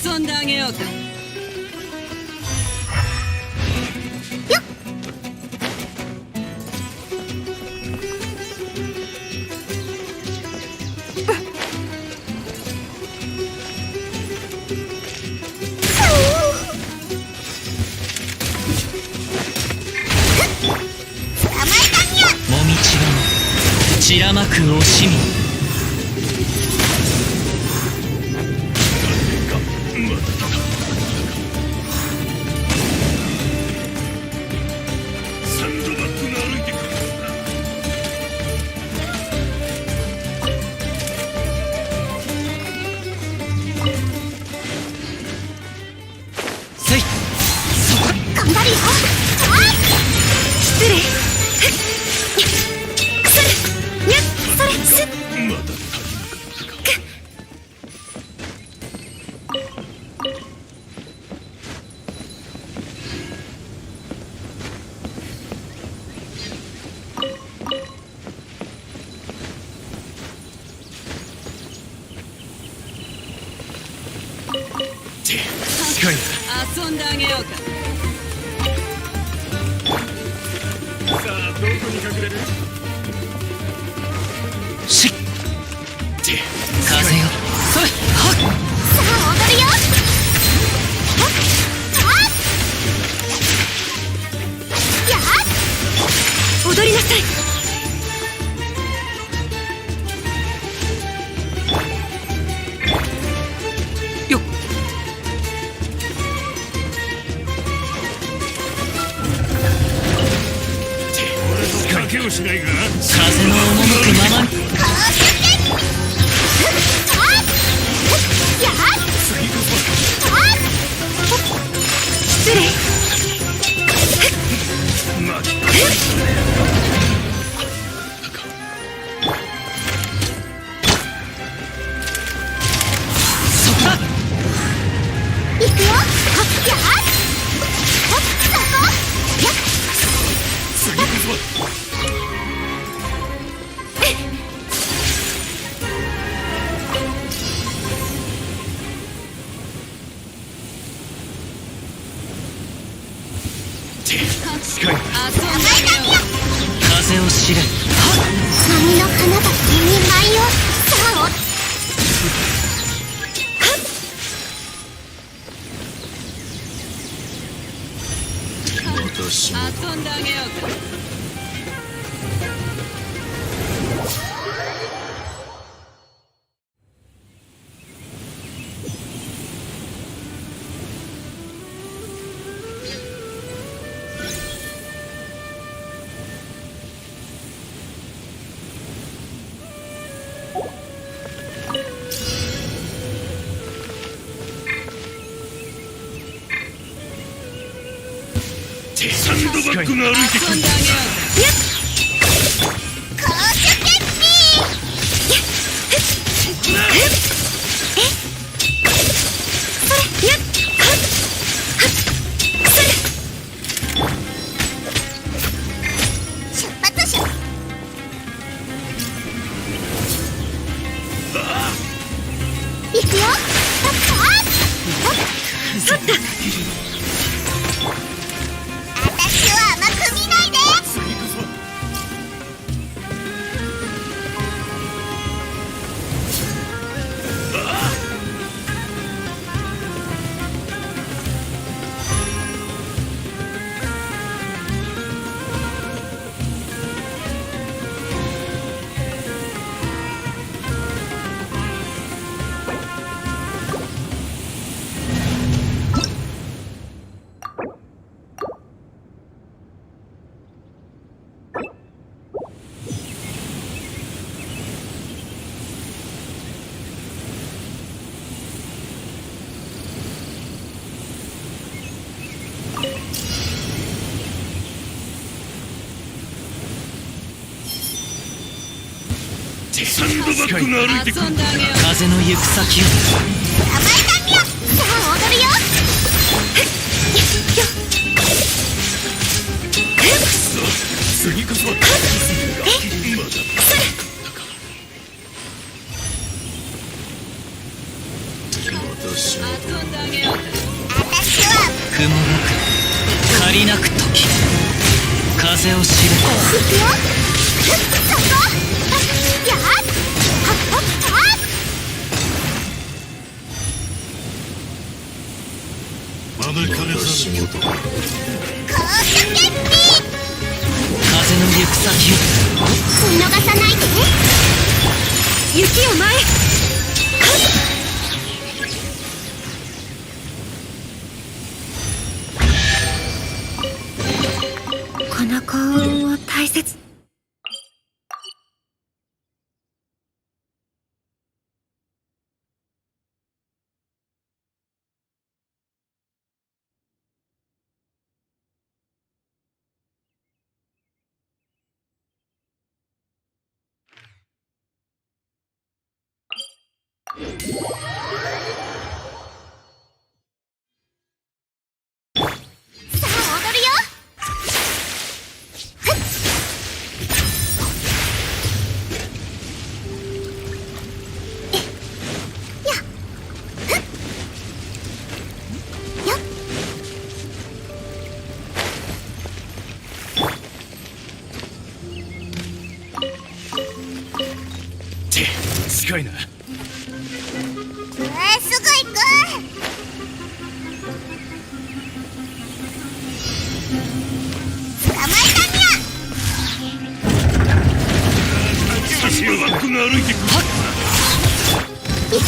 遊んであげようか。白まく惜しみサンドバッグが歩いてくる。せい頑張るよ。失礼。くする。にゃっ、それ、すっ。まだ遊んであげようか。さあ、どこに隠れる？しっ風よそれはっさあ、踊るよ。はっ、はっ。やっ。踊りなさい。賭けをしないか？風の赴くままに失礼。そこだ行くよ。はっ、やっ。はっ、そこ。やっ。次こそ。風を知れ波の花が一人前よ。さあ、遊んであげようか。サンドバッグが歩いてくる。やっ。公主決定。やっ。それ、やっ。はっ。はっ。それ。出発しよ。行くよ。はっ。はっ。そった。私は甘く見ないで。次こそ。サンドバッグが歩いてくる。風の行く先を甘えたみよ。さあ、踊るよ。次こそ。まだ遊んであげようか。私は雲がく借りなく時風を知れ行くよ。そこ。やっ。はっはっはっ。招かれた仕事。公主決定。風風の行く先を見逃さないで。雪を前。この幸運を大切。近いな。すぐ行く。捕まえたにゃ。足をバックが歩いてくる。行くよ。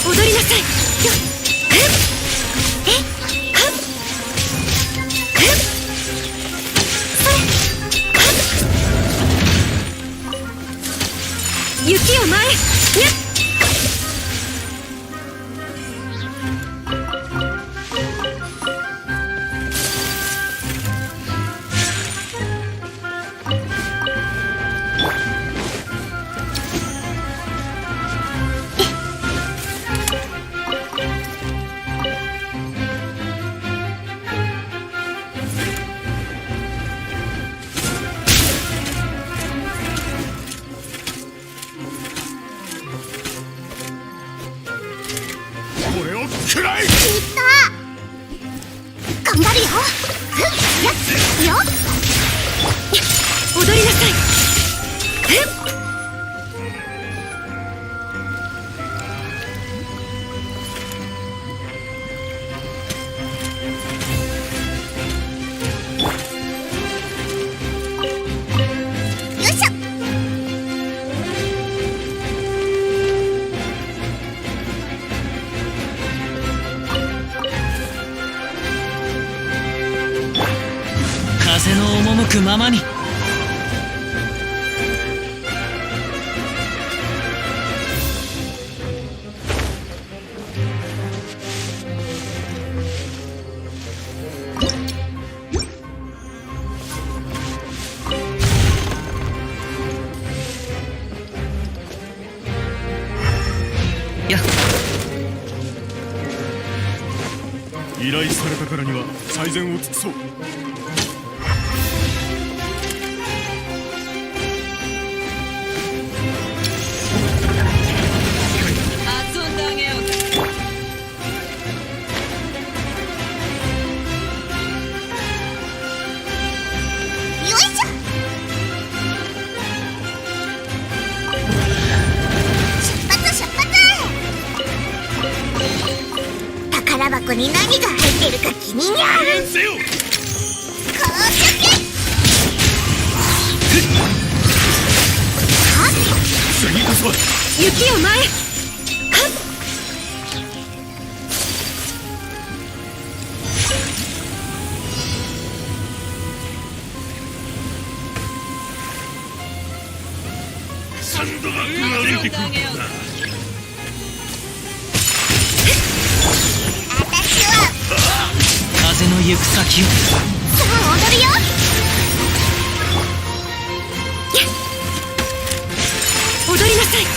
踊りなさい。雪を前。にゃっ。くらい。頑張るよ。よっ。踊りなさい。よいしょ。風の赴くままに。やっ。依頼されたからには最善を尽くそう。宝箱に何が入ってるか気になる。次こそは雪を前。サンドバッグが歩いてくる。風の行く先を。さあ踊るよ。踊りなさい。ま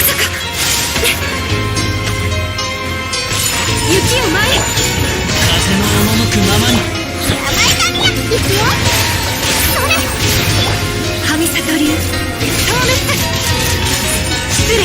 さか。雪を前。風の赴くままに。捕まえたにゃ。行くよ。それ。神里流。失礼。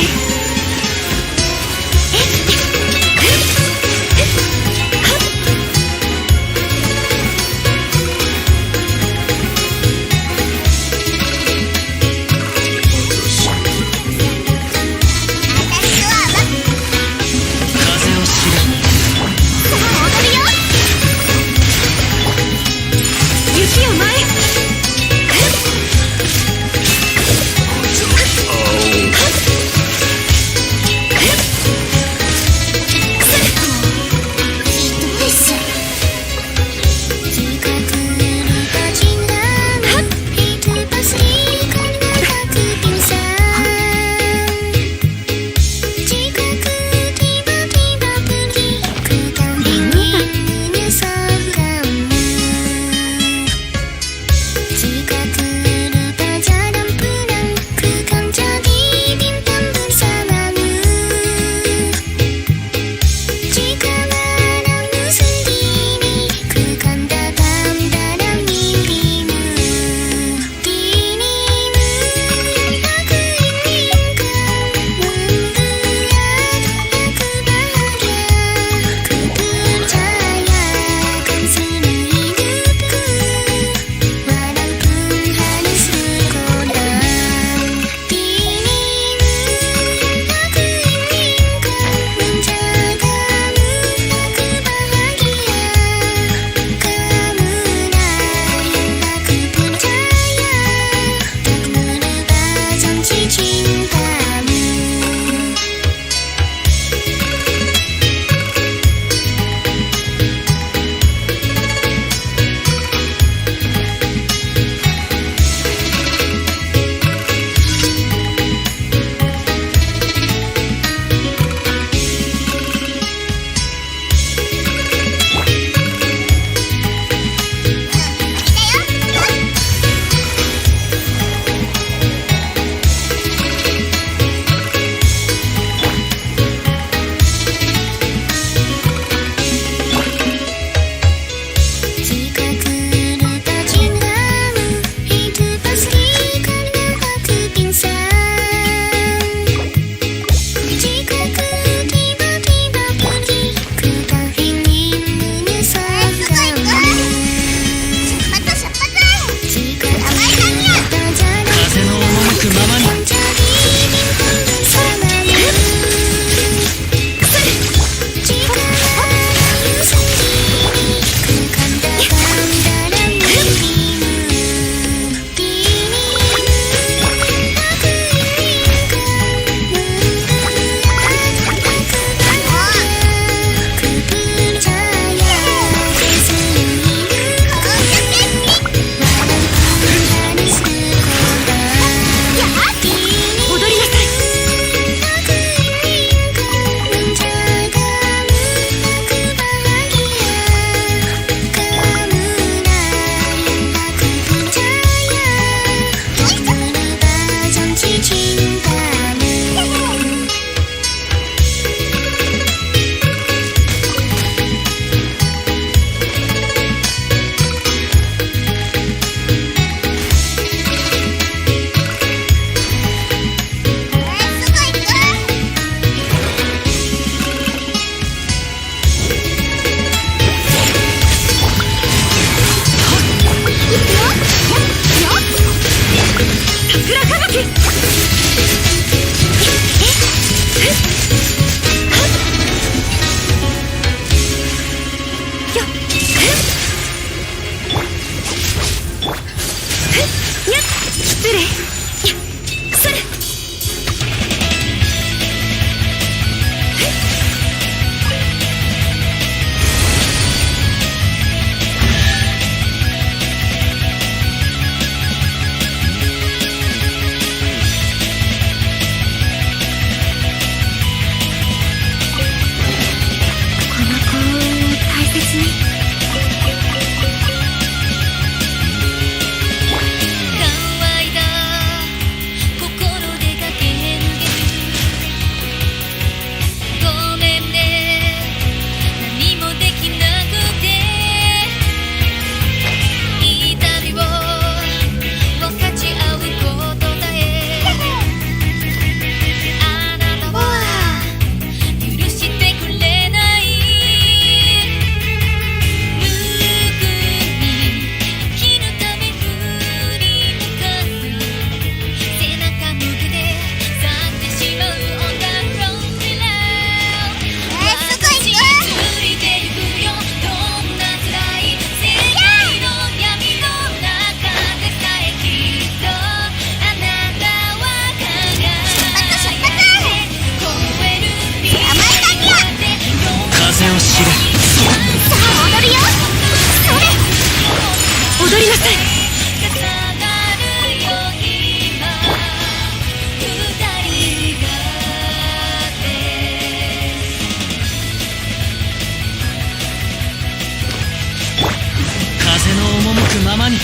くままに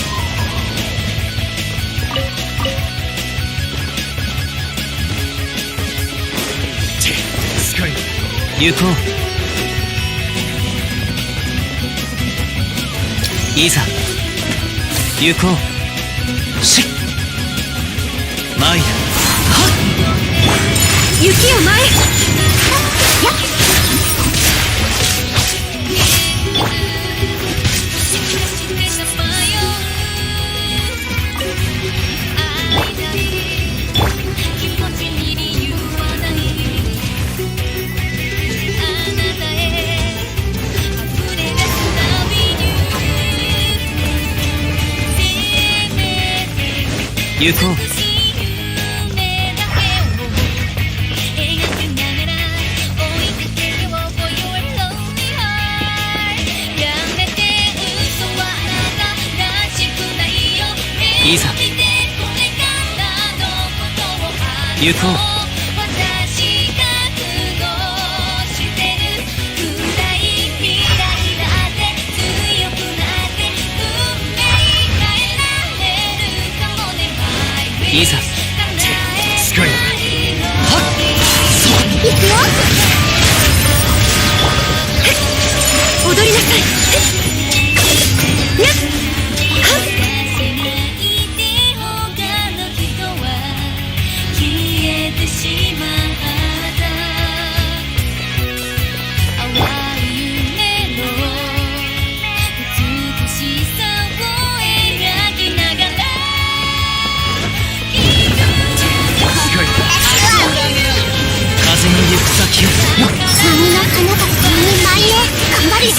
行こう。いざ行こう。しっ参る。雪よ前やっ行こう。いざ行こう。いざスクリーン行くよ踊りなさいやっ先をみんなあなた全員前へ頑張るよ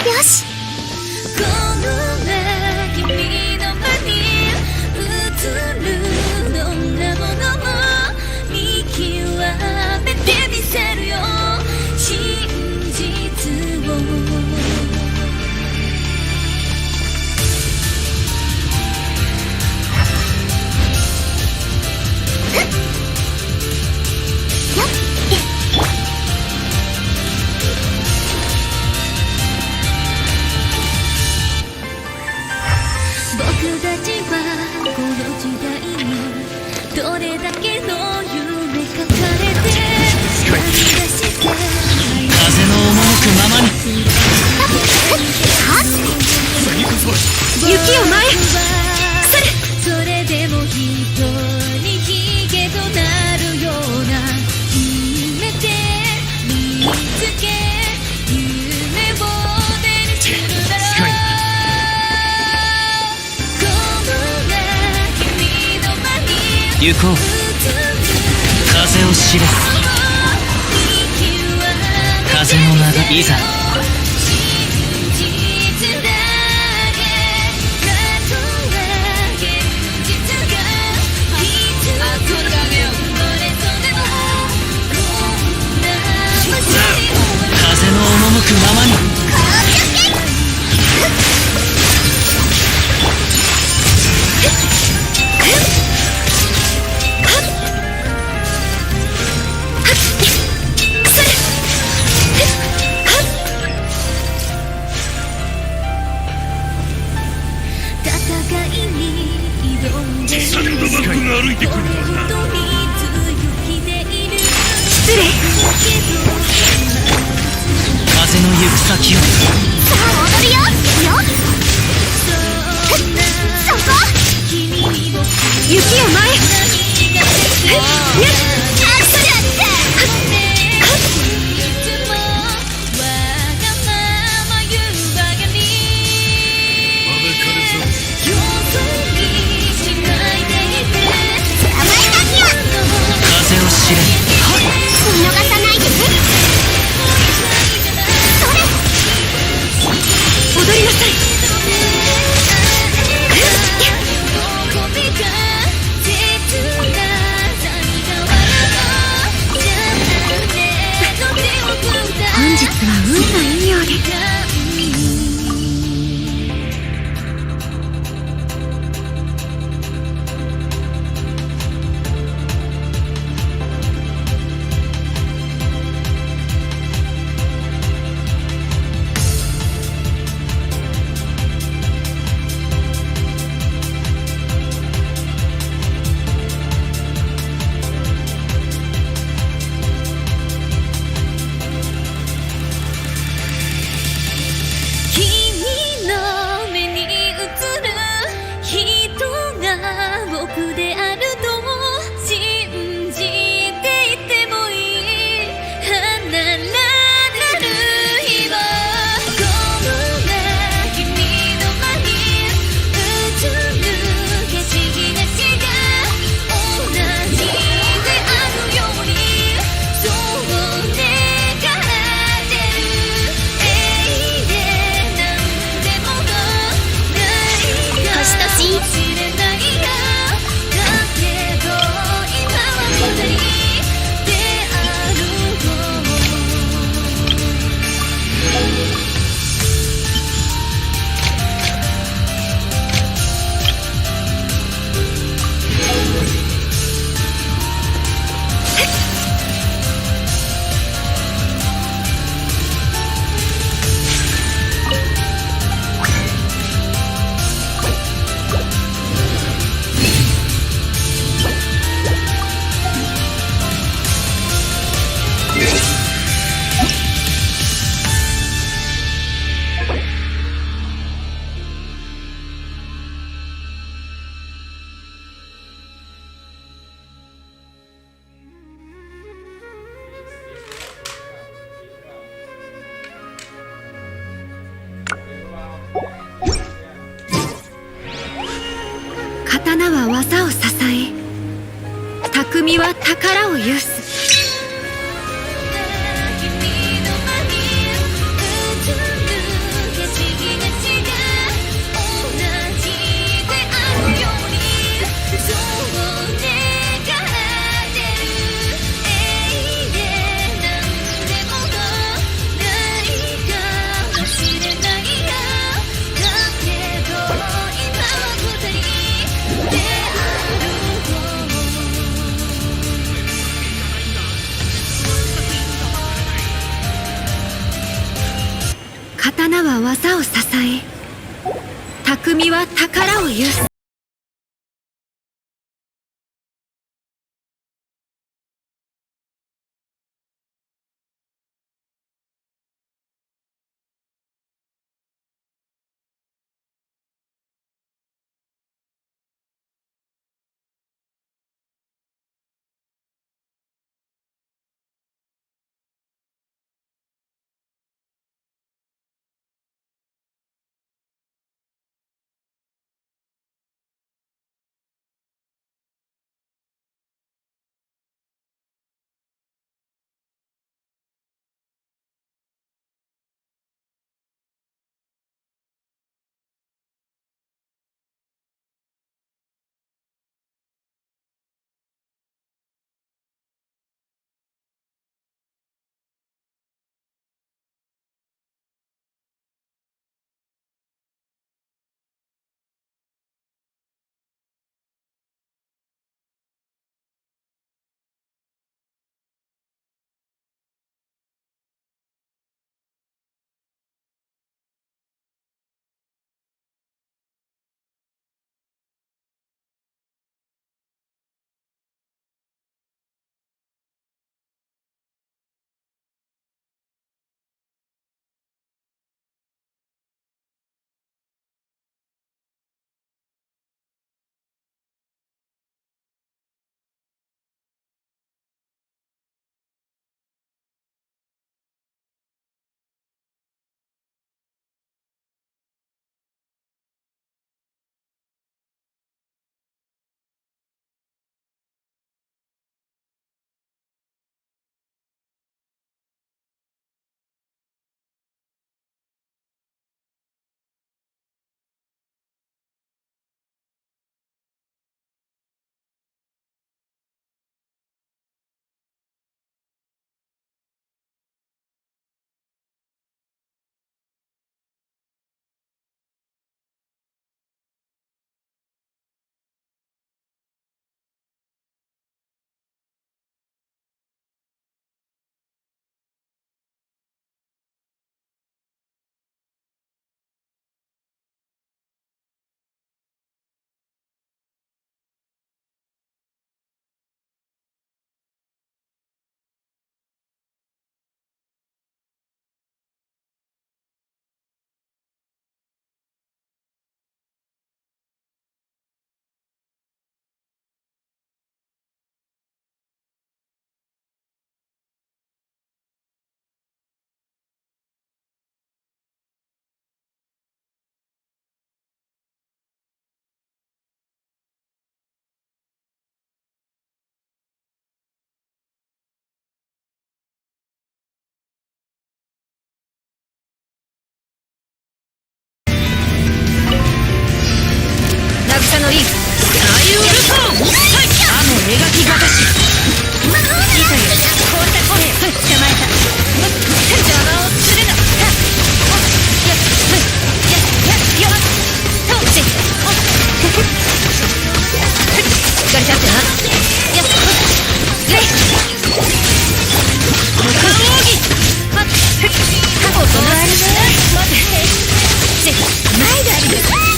よしこの君の間に映るどんなものも見極めてみせるよ真実を僕たちはこの時代にどれだけの夢抱えて旅立して風の赴くままに雪よ前それでも人にヒゲとなるような決めて見つけ夢を手にするだろう行こう。風を知れ。風の流れ。いざ風の赴くままに手作のバックが歩いてくるのはな。失礼。風の行く先を。さあ踊るよ。そこ。雪よ前。アクション。風を知れ。見逃さないでね。それ。踊りなさい。本日は運がいいようで。僕であると信じていてもいい離れる日をこんな君の前に映る景色が違う同じであるようにそう願ってる永遠なんでもない星とし刀は技を支え、匠は宝を有す。刀は技を支え、匠は宝を有す。のリーフサイウルトーン雨描きがたし糸よ光沢兵捕まえた邪魔をするなしっかり立ってな股間奥義待ておとなしく待て前であります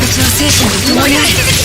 私は精神と共にある